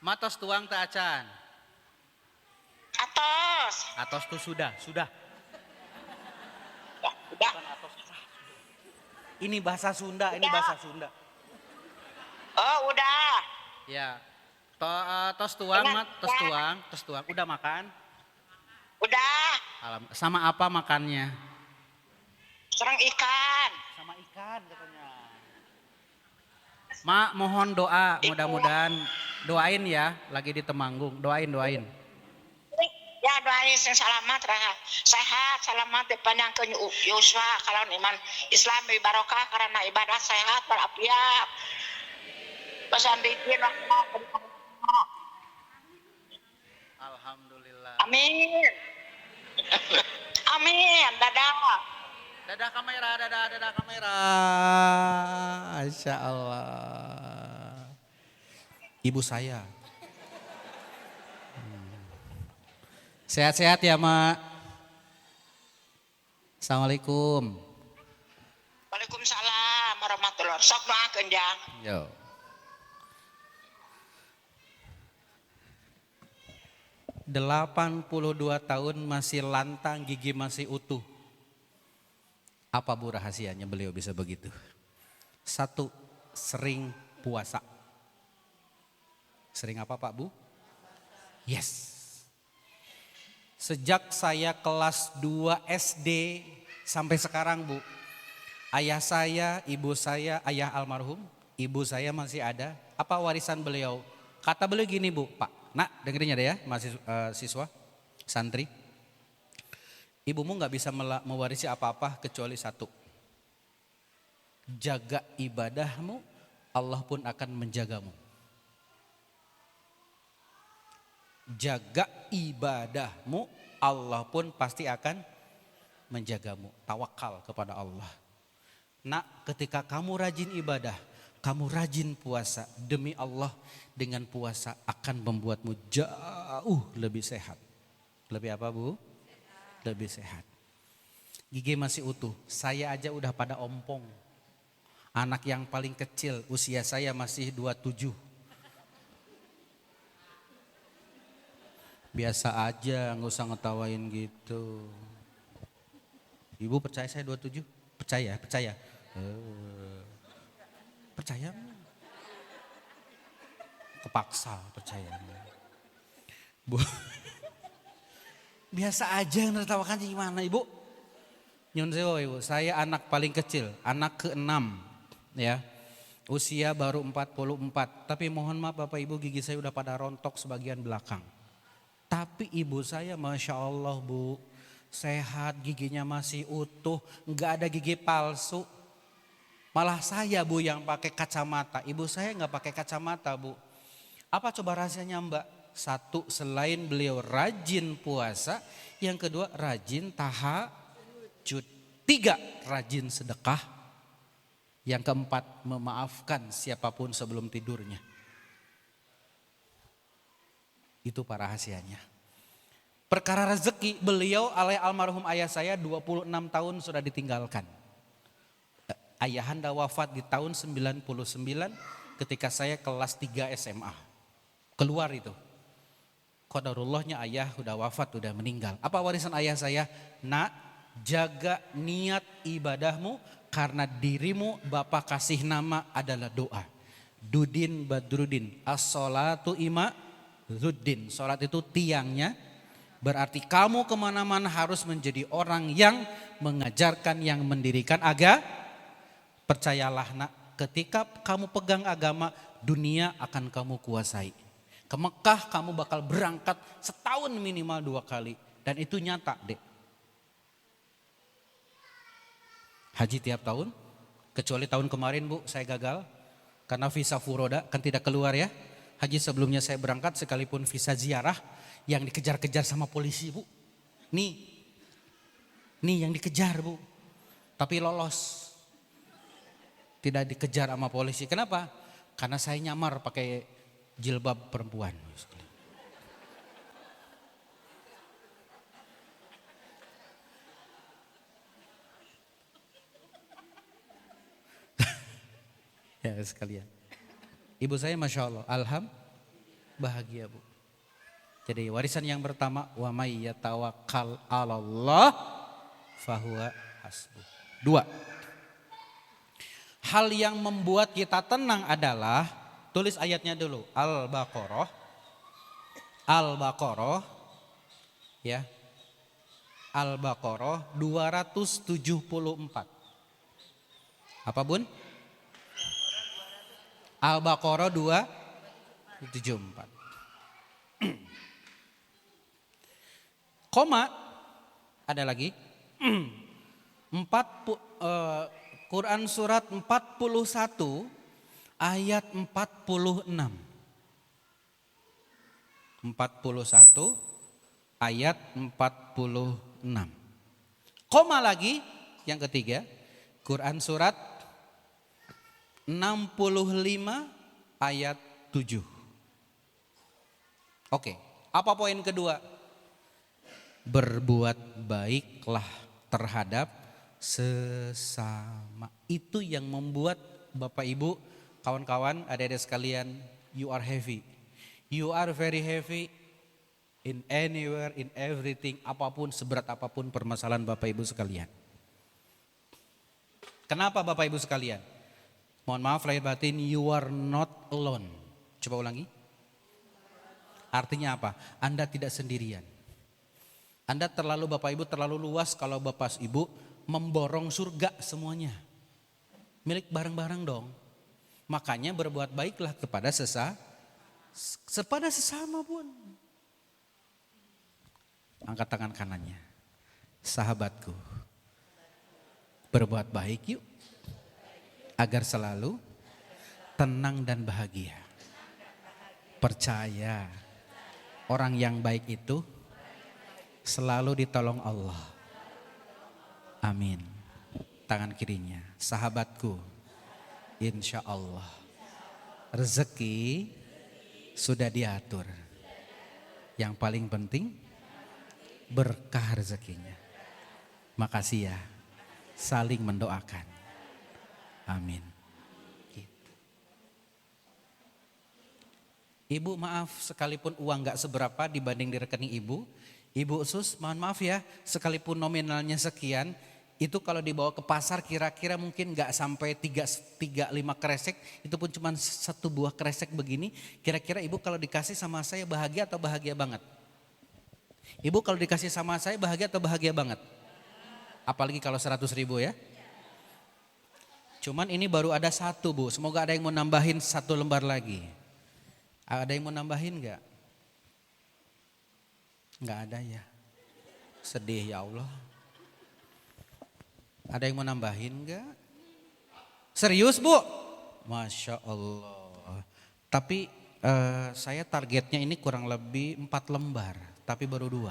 Matos tuang tak acan. Atos. Atos tuh sudah. Ya, udah. Ini bahasa Sunda, ini bahasa Sunda. Oh, udah. Ya. Tos tuang, mat, tos tuang. Udah makan? Udah. Sama apa makannya? Serang ikan. Sama ikan katanya. Mak mohon doa, mudah-mudahan doain ya, lagi di Temanggung, doain. Ya doain sing selamat, sehat, selamat dipanjang ke Yuswa kalau iman Islam barokah karena ibadah sehat walafiat. Pesan bikin Alhamdulillah. Amin. Amin, dadah. Dadah kamera. Masya Allah. Ibu saya. Sehat-sehat ya, Mak. Assalamualaikum. Waalaikumsalam warahmatullahi wabarakatuh. Sok doakeun, Jang. Yo. ...82 tahun masih lantang, gigi masih utuh. Apa bu rahasianya beliau bisa begitu? Satu, sering puasa. Sering apa Pak Bu? Yes. Sejak saya kelas 2 SD sampai sekarang Bu. Ayah saya, ibu saya, ayah almarhum, ibu saya masih ada. Apa warisan beliau? Kata beliau gini Bu, Pak. Nak dengerin ya siswa, santri. Ibumu gak bisa mewarisi apa-apa kecuali satu. Jaga ibadahmu, Allah pun akan menjagamu. Jaga ibadahmu, Allah pun pasti akan menjagamu. Tawakal kepada Allah. Nak, ketika kamu rajin ibadah, kamu rajin puasa, demi Allah dengan puasa akan membuatmu jauh lebih sehat. Lebih apa Bu? Lebih sehat. Gigi masih utuh, saya aja udah pada ompong. Anak yang paling kecil usia saya masih 27. Biasa aja, nggak usah ngetawain gitu. Ibu percaya saya 27? Percaya? Percaya? Kepaksa percaya. Bu, biasa aja nertawakan gimana Ibu? Nyun sewu Ibu, saya anak paling kecil, anak ke-6 ya. Usia baru 44, tapi mohon maaf Bapak Ibu, gigi saya udah pada rontok sebagian belakang. Tapi ibu saya Masya Allah Bu, sehat, giginya masih utuh, nggak ada gigi palsu. Malah saya Bu yang pakai kacamata, ibu saya nggak pakai kacamata Bu. Apa coba rahasianya Mbak? Satu, selain beliau rajin puasa, yang kedua rajin tahajud. Tiga, rajin sedekah. Yang keempat, memaafkan siapapun sebelum tidurnya. Itu para rahasianya. Perkara rezeki, beliau almarhum ayah saya 26 tahun sudah ditinggalkan. Ayahanda wafat di tahun 99 ketika saya kelas 3 SMA. Keluar itu. Qadarullahnya ayah udah wafat, udah meninggal. Apa warisan ayah saya? Nak, jaga niat ibadahmu karena dirimu Bapak kasih nama adalah doa. Dudin Badrudin, as-sholatu imaduddin. Sholat itu tiangnya, berarti kamu kemana-mana harus menjadi orang yang mengajarkan, yang mendirikan agama. Percayalah nak, ketika kamu pegang agama, dunia akan kamu kuasai. Ke Mekah kamu bakal berangkat setahun minimal 2 kali. Dan itu nyata dek. Haji tiap tahun, kecuali tahun kemarin bu saya gagal. Karena visa furoda kan tidak keluar ya. Haji sebelumnya saya berangkat sekalipun visa ziarah yang dikejar-kejar sama polisi bu. Nih yang dikejar bu. Tapi lolos. Tidak dikejar sama polisi. Kenapa? Karena saya nyamar pakai jilbab perempuan. Ya sekalian. Ibu saya Masya Allah, bahagia bu. Jadi warisan yang pertama, wa may yatawakkal 'alallah fahuwa hasbuh. 2. Hal yang membuat kita tenang adalah, tulis ayatnya dulu, Al-Baqarah ya. Al-Baqarah 274. Apa bun? Al-Baqarah 274. Koma ada lagi. Quran surat 41 ayat 46. 41 ayat 46. Koma lagi yang ketiga. Quran surat 65 ayat 7. Oke, apa poin kedua? Berbuat baiklah terhadap sesama. Itu yang membuat Bapak Ibu, kawan-kawan, adik-adik sekalian, you are heavy. You are very heavy in anywhere, in everything, apapun, seberat apapun permasalahan Bapak Ibu sekalian. Kenapa Bapak Ibu sekalian? Mohon maaf lahir batin, you are not alone. Coba ulangi. Artinya apa? Anda tidak sendirian. Anda terlalu, Bapak Ibu terlalu luas kalau Bapak Ibu memborong surga semuanya. Milik bareng-bareng dong. Makanya berbuat baiklah kepada sesama pun. Angkat tangan kanannya. Sahabatku, berbuat baik yuk. Agar selalu tenang dan bahagia. Percaya orang yang baik itu selalu ditolong Allah. Amin. Tangan kirinya, sahabatku, insya Allah rezeki sudah diatur. Yang paling penting berkah rezekinya. Makasih ya, saling mendoakan. Amin. Ibu maaf, sekalipun uang gak seberapa dibanding di rekening ibu. Ibu Usus mohon maaf ya, sekalipun nominalnya sekian, itu kalau dibawa ke pasar kira-kira mungkin gak sampai 3-5 kresek, itu pun cuma 1 buah kresek begini. Kira-kira ibu kalau dikasih sama saya bahagia atau bahagia banget? Ibu kalau dikasih sama saya bahagia atau bahagia banget? Apalagi kalau 100.000 ya. Cuman ini baru ada 1 bu, semoga ada yang mau nambahin 1 lembar lagi. Ada yang mau nambahin gak? Gak ada ya. Sedih ya Allah. Ada yang mau nambahin gak? Serius bu? Masya Allah. Tapi Saya targetnya ini kurang lebih 4 lembar, tapi baru 2.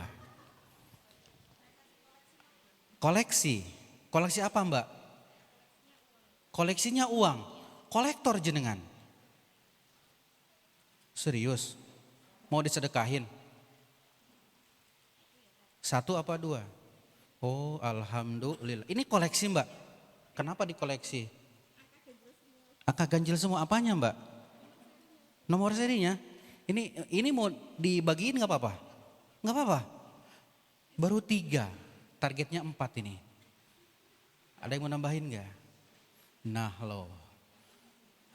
Koleksi. Koleksi apa Mbak? Koleksinya uang. Kolektor jenengan. Serius? Mau disedekahin? 1 apa 2? Oh alhamdulillah. Ini koleksi Mbak. Kenapa dikoleksi? Angka ganjil semua. Apanya Mbak? Nomor serinya? Ini mau dibagiin nggak apa-apa? Nggak apa-apa. Baru 3. Targetnya 4 ini. Ada yang mau nambahin nggak? Nah loh.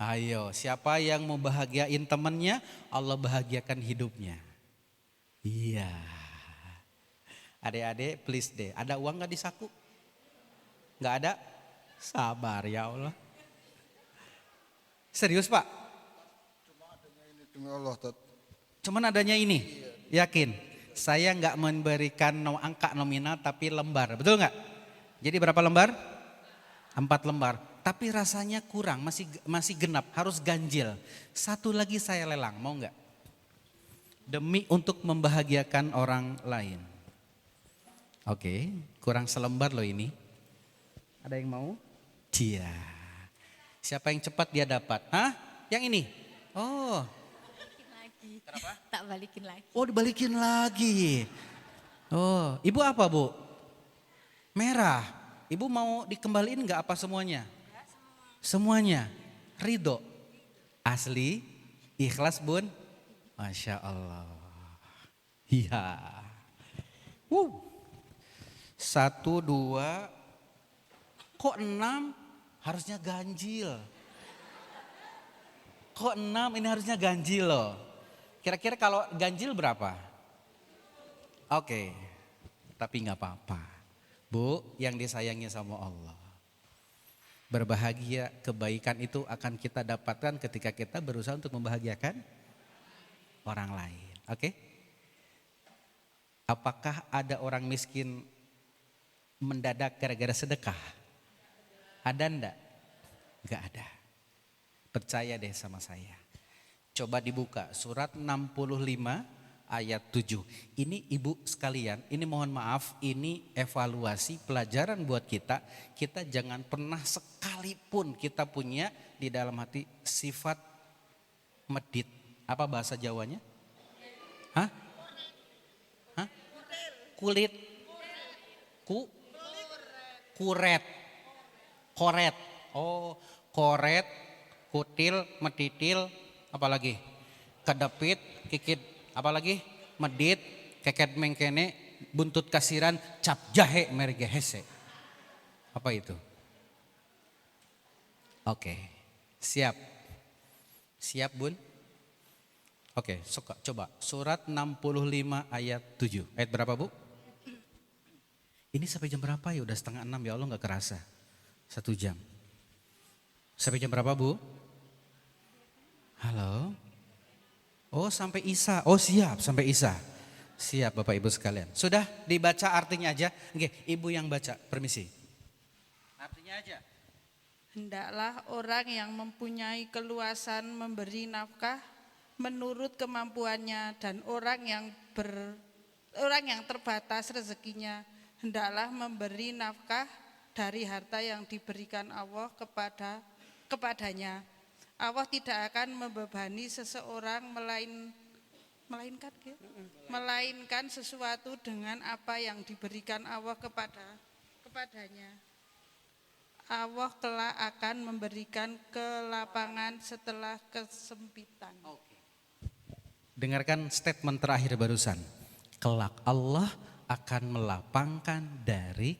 Ayo, siapa yang mau bahagiain temennya, Allah bahagiakan hidupnya. Iya. Adik-adik please deh, ada uang gak di saku? Gak ada? Sabar ya Allah. Serius Pak? Cuma adanya ini demi Allah, Tat. Cuman adanya ini? Yakin? Saya gak memberikan angka nominal tapi lembar, betul gak? Jadi berapa lembar? 4 lembar. Tapi rasanya kurang, masih genap, harus ganjil. 1 lagi saya lelang, mau gak? Demi untuk membahagiakan orang lain. Oke, kurang selembar loh ini. Ada yang mau? Iya. Siapa yang cepat dia dapat. Hah? Yang ini? Oh. Lagi. Kenapa? Tak balikin lagi. Oh dibalikin lagi. Oh, ibu apa Bu? Merah. Ibu mau dikembaliin gak apa semuanya? Semuanya. Ridho. Asli. Ikhlas Bun. Masya Allah. Iya. 1, 2. Kok 6? Harusnya ganjil. Kok 6? Ini harusnya ganjil loh. Kira-kira kalau ganjil berapa? Oke. Tapi gak apa-apa. Bu, yang disayangi sama Allah. Berbahagia, kebaikan itu akan kita dapatkan ketika kita berusaha untuk membahagiakan orang lain. Oke? Apakah ada orang miskin mendadak gara-gara sedekah? Ada enggak? Enggak ada. Percaya deh sama saya. Coba dibuka surat 65 ayat 7. Ini ibu sekalian, ini mohon maaf, ini evaluasi pelajaran buat kita. Kita jangan pernah sekalipun kita punya di dalam hati sifat medit. Apa bahasa Jawanya? Hah? Hah? Kulit. Kuret. Koret. Oh, koret, kutil, metitil, apalagi? Kedepit, kikit, apalagi? Medit, keket mengkene, buntut kasiran, cap jahe merge hese. Apa itu? Oke, siap. Siap Bun? Oke, coba surat 65 ayat 7. Ayat berapa Bu? Ini sampai jam berapa ya? Udah 5:30 ya Allah gak kerasa. 1 jam. Sampai jam berapa Bu? Halo? Oh sampai Isa. Oh siap sampai Isa. Siap Bapak Ibu sekalian. Sudah dibaca artinya aja. Oke, Ibu yang baca. Permisi. Artinya aja. Hendaklah orang yang mempunyai keluasan memberi nafkah menurut kemampuannya, dan orang yang terbatas rezekinya hendaklah memberi nafkah dari harta yang diberikan Allah kepadanya. Allah tidak akan membebani seseorang melainkan sesuatu dengan apa yang diberikan Allah kepadanya. Allah kelak akan memberikan kelapangan setelah kesempitan. Dengarkan statement terakhir barusan. Kelak Allah akan melapangkan dari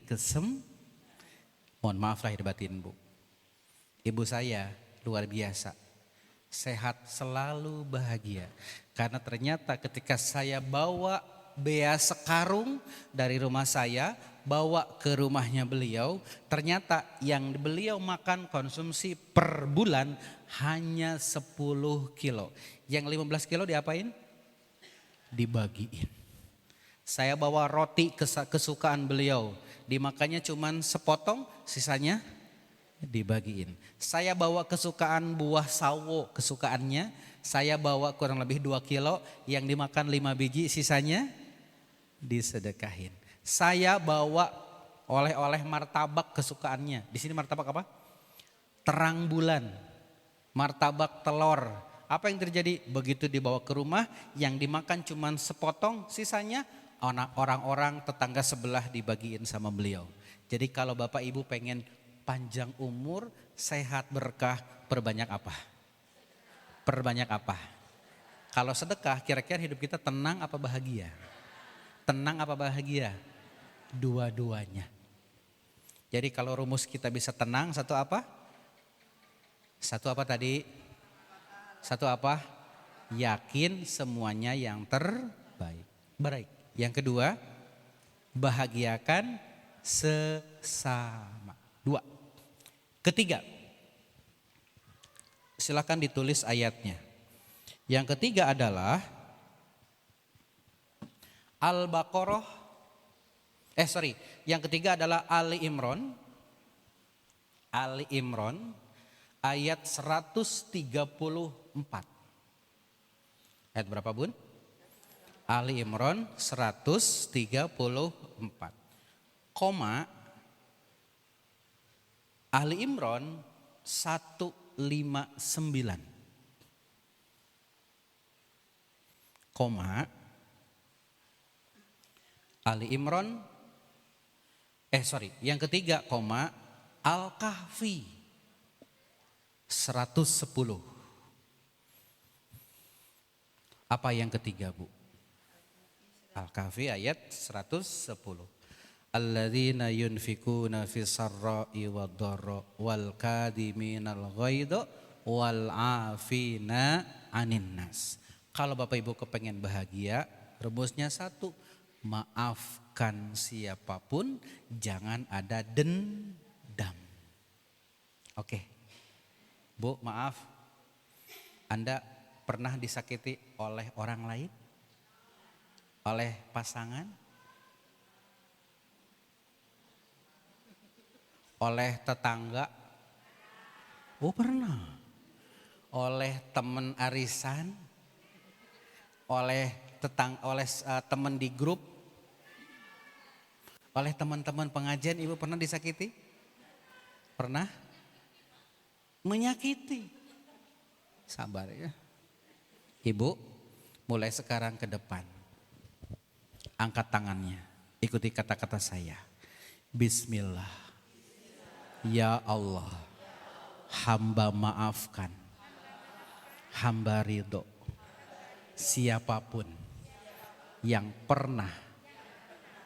mohon maaf lahir batin Bu. Ibu saya luar biasa. Sehat, selalu bahagia. Karena ternyata ketika saya bawa bea sekarung dari rumah saya, bawa ke rumahnya beliau, ternyata yang beliau makan konsumsi per bulan hanya 10 kilo. Yang 15 kilo diapain? Dibagiin. Saya bawa roti kesukaan beliau, dimakannya cuman sepotong, sisanya dibagiin. Saya bawa kesukaan buah sawo kesukaannya, Saya bawa kurang lebih 2 kilo, yang dimakan 5 biji, sisanya disedekahin. Saya bawa oleh-oleh martabak kesukaannya. Di sini martabak apa? Terang bulan, martabak telur. Apa yang terjadi? Begitu dibawa ke rumah, yang dimakan cuma sepotong, sisanya orang-orang tetangga sebelah dibagiin sama beliau. Jadi kalau Bapak Ibu pengen panjang umur, sehat, berkah, perbanyak apa? Perbanyak apa? Kalau sedekah, kira-kira hidup kita tenang apa bahagia? Tenang apa bahagia? Dua-duanya. Jadi kalau rumus kita bisa tenang, satu apa? Satu apa tadi? Satu apa? Yakin semuanya yang terbaik. Baik. Yang kedua, bahagiakan sesama. 2. Ketiga, silakan ditulis ayatnya. Yang ketiga adalah Al-Baqarah. Yang ketiga adalah Ali Imran. Ali Imran ayat 134. Ayat berapa, Bun? Ali Imran 134. Koma Ali Imran 159. Koma Ali Imran yang ketiga koma Al-Kahfi 110. Apa yang ketiga, Bu? Al-Kahfi ayat 110. Alladzina yunfikuna fis sarra'i wad-dharra wal kadhiminal ghaidha wal 'afina 'anil nas. Kalau Bapak Ibu kepengen bahagia, rumusnya satu, maafkan siapapun, jangan ada dendam. Oke. Bu, maaf. Anda pernah disakiti oleh orang lain? Oleh pasangan? Oleh tetangga? Oh, pernah. Oleh teman arisan? Oleh teman di grup? Oleh teman-teman pengajian Ibu pernah disakiti? Pernah? Menyakiti. Sabar ya. Ibu, mulai sekarang ke depan. Angkat tangannya. Ikuti kata-kata saya. Bismillah. Ya Allah. Hamba maafkan. Hamba ridho. Siapapun yang pernah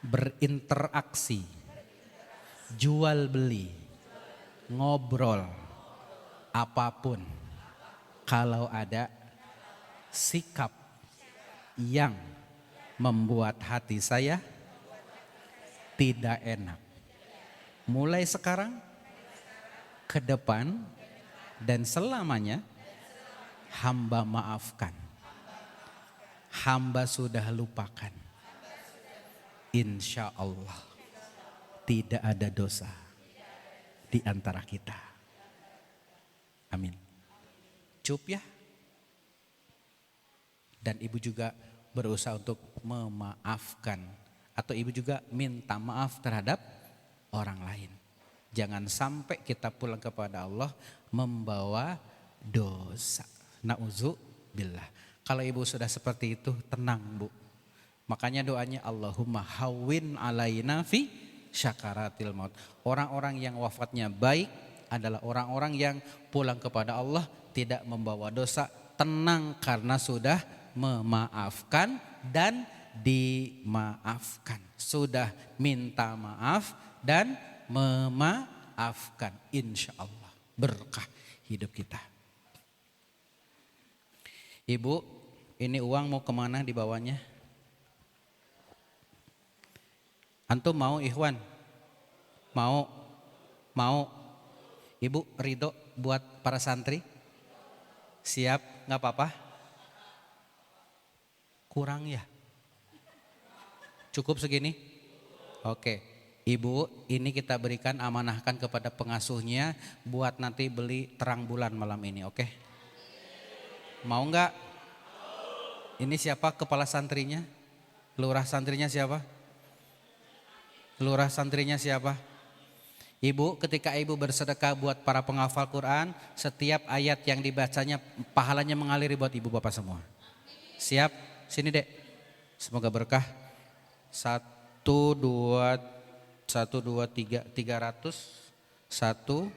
berinteraksi, jual beli, ngobrol, apapun, kalau ada sikap yang membuat hati saya tidak enak, mulai sekarang, ke depan, dan selamanya, hamba maafkan. Hamba sudah lupakan. Insya Allah tidak ada dosa di antara kita. Amin. Cup ya. Dan Ibu juga berusaha untuk memaafkan. Atau Ibu juga minta maaf terhadap orang lain. Jangan sampai kita pulang kepada Allah membawa dosa. Na'udzubillah. Kalau Ibu sudah seperti itu, tenang Bu. Makanya doanya Allahumma hawwin alaina fi syakaratil maut. Orang-orang yang wafatnya baik adalah orang-orang yang pulang kepada Allah tidak membawa dosa, tenang karena sudah memaafkan dan dimaafkan. Sudah minta maaf dan memaafkan. Insya Allah berkah hidup kita. Ibu, ini uang mau kemana dibawanya? Antum mau Ikhwan? Mau? Ibu ridho buat para santri? Siap? Gak apa-apa? Kurang ya? Cukup segini? Oke. Ibu, ini kita berikan amanahkan kepada pengasuhnya buat nanti beli terang bulan malam ini, oke? Mau nggak? Ini siapa kepala santrinya? Lurah santrinya siapa? Lurah santrinya siapa? Ibu, ketika ibu bersedekah buat para penghafal Quran, setiap ayat yang dibacanya pahalanya mengalir buat ibu bapak semua. Siap? Sini dek. Semoga berkah. 1, 2, 3, 300. 1,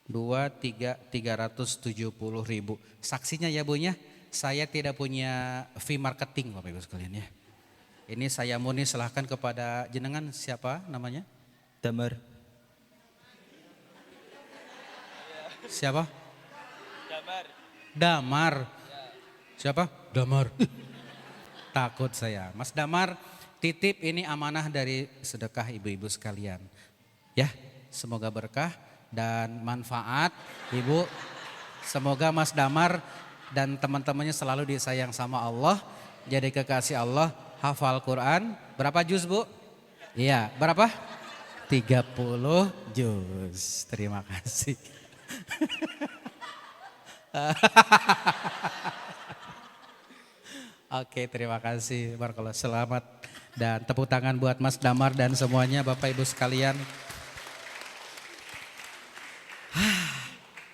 2, 3, 370 ribu. Saksinya ya Bu nya, saya tidak punya fee marketing Bapak Ibu sekalian ya. Ini saya murni silahkan kepada jenengan, siapa namanya? Damar. Siapa? Damar. Siapa? Damar. Takut saya. Mas Damar, titip ini amanah dari sedekah ibu-ibu sekalian. Ya, semoga berkah dan manfaat Ibu. Semoga Mas Damar dan teman-temannya selalu disayang sama Allah, jadi kekasih Allah, hafal Quran. Berapa juz Bu? Iya, berapa? 30 juz. Terima kasih. Oke, terima kasih. Barakallah, selamat dan tepuk tangan buat Mas Damar dan semuanya Bapak Ibu sekalian.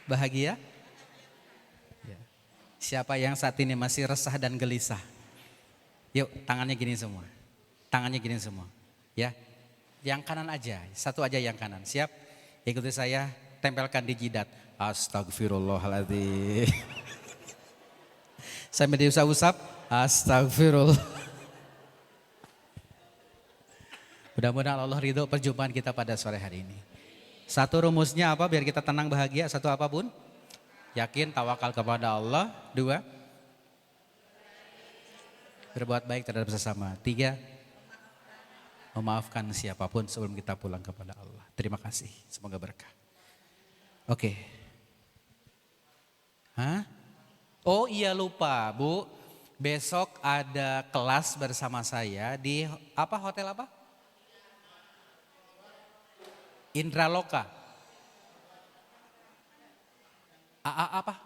Bahagia? Ya. Siapa yang saat ini masih resah dan gelisah? Yuk, tangannya gini semua. Tangannya gini semua. Ya. Yang kanan aja, satu aja yang kanan. Siap? Ikuti saya, tempelkan di jidat. Astagfirullahaladzim. Sampai diusap-usap. Astagfirullah. Mudah-mudahan Allah ridho perjumpaan kita pada sore hari ini. Satu rumusnya apa biar kita tenang bahagia? Satu apa Bun? Yakin, tawakal kepada Allah. 2, berbuat baik terhadap sesama. 3, memaafkan siapapun sebelum kita pulang kepada Allah. Terima kasih, semoga berkah. Oke. Hah? Oh iya lupa Bu, besok ada kelas bersama saya di apa, hotel apa? Indraloka. Apa?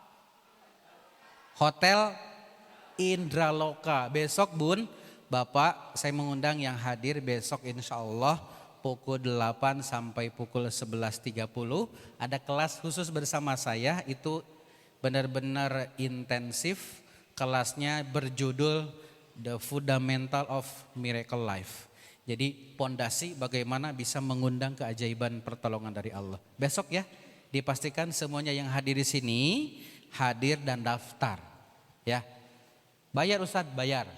Hotel Indraloka. Besok Bun, Bapak saya mengundang yang hadir besok insya Allah pukul 8 sampai pukul 11.30. Ada kelas khusus bersama saya, itu benar-benar intensif. Kelasnya berjudul The Fundamental of Miracle Life. Jadi pondasi bagaimana bisa mengundang keajaiban pertolongan dari Allah. Besok ya, dipastikan semuanya yang hadir di sini hadir dan daftar. Ya, bayar Ustadz, bayar.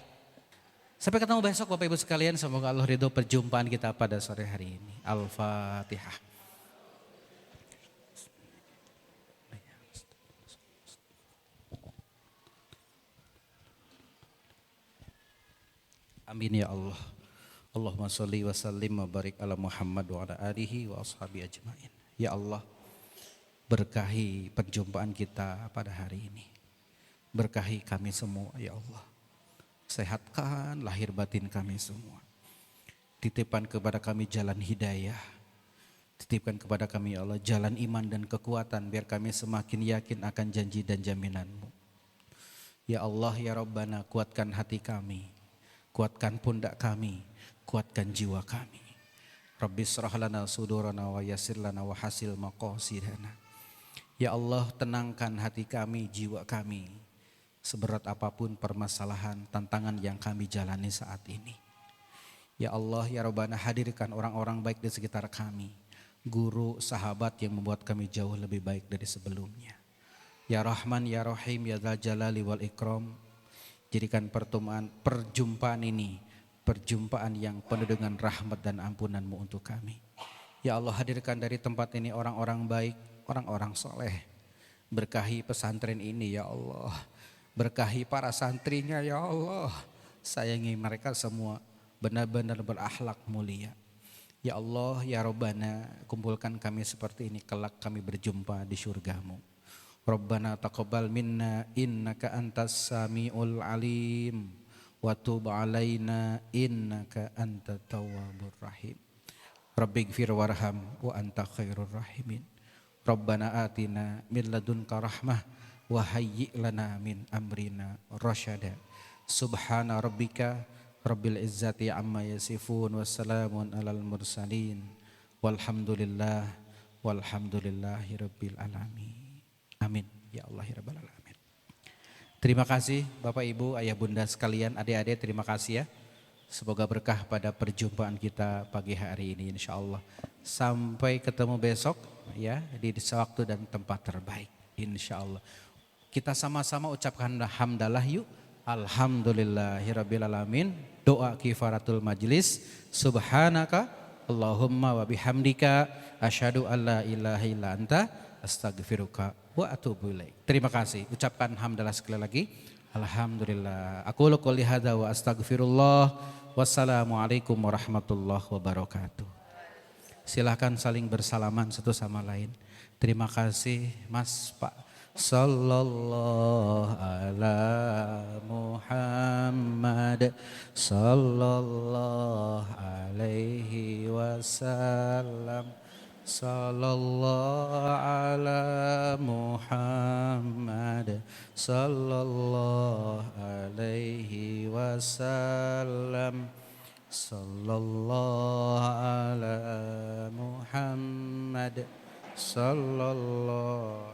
Sampai ketemu besok Bapak Ibu sekalian. Semoga Allah ridho perjumpaan kita pada sore hari ini. Al-Fatihah. Amin ya Allah. Allahumma sholli wa sallim wa barik ala Muhammad wa ala alihi wa ashabi ajmain. Ya Allah, berkahi perjumpaan kita pada hari ini. Berkahi kami semua ya Allah. Sehatkan lahir batin kami semua. Titipkan kepada kami jalan hidayah. Titipkan kepada kami ya Allah jalan iman dan kekuatan biar kami semakin yakin akan janji dan jaminan-Mu. Ya Allah ya Rabbana, kuatkan hati kami, kuatkan pundak kami, kuatkan jiwa kami. Rabbi shrah lana sudurana wa yassir lana wa hasil maqasidana. Ya Allah, tenangkan hati kami, jiwa kami. Seberat apapun permasalahan, tantangan yang kami jalani saat ini. Ya Allah, ya Rabbana, hadirkan orang-orang baik di sekitar kami. Guru, sahabat yang membuat kami jauh lebih baik dari sebelumnya. Ya Rahman, ya Rahim, ya Dzal Jalali wal Ikram. Jadikan perjumpaan ini perjumpaan yang penuh dengan rahmat dan ampunan-Mu untuk kami. Ya Allah, hadirkan dari tempat ini orang-orang baik, orang-orang soleh. Berkahi pesantren ini ya Allah. Berkahi para santrinya ya Allah. Sayangi mereka semua, benar-benar berakhlak mulia. Ya Allah, ya Rabbana, kumpulkan kami seperti ini kelak kami berjumpa di surga-Mu. Rabbana taqabbal minna innaka antas samiul alim. Wa tub alaina innaka antat tawwabur rahim. Rabbighfir warham wa anta khairur rahimin. Rabbana atina min ladunka rahmah wa hayyi' lana min amrina rasyada. Subhana rabbika rabbil izzati amma yasifun, wassalamun alal mursalin, walhamdulillahi rabbil alamin. Amin ya Allah ya rabbal alamin. Terima kasih Bapak Ibu, Ayah Bunda sekalian, adik-adik, terima kasih ya. Semoga berkah pada perjumpaan kita pagi hari ini insyaallah. Sampai ketemu besok ya di waktu dan tempat terbaik insyaallah. Kita sama-sama ucapkan hamdalah yuk. Alhamdulillahirabbil alamin. Doa kifaratul majlis. Subhanaka Allahumma wa bihamdika asyhadu alla ilaha illa anta astaghfiruka wa atubu ilaik. Terima kasih. Ucapkan hamdalah sekali lagi. Alhamdulillah. Aku qouli hadza wa astaghfirullah. Wassalamualaikum warahmatullahi wabarakatuh. Silahkan saling bersalaman satu sama lain. Terima kasih Mas Pak. Sallallahu ala Muhammad sallallahu alaihi wasallam. Sallallahu ala Muhammad sallallahu alaihi wasallam. Sallallahu ala Muhammad sallallahu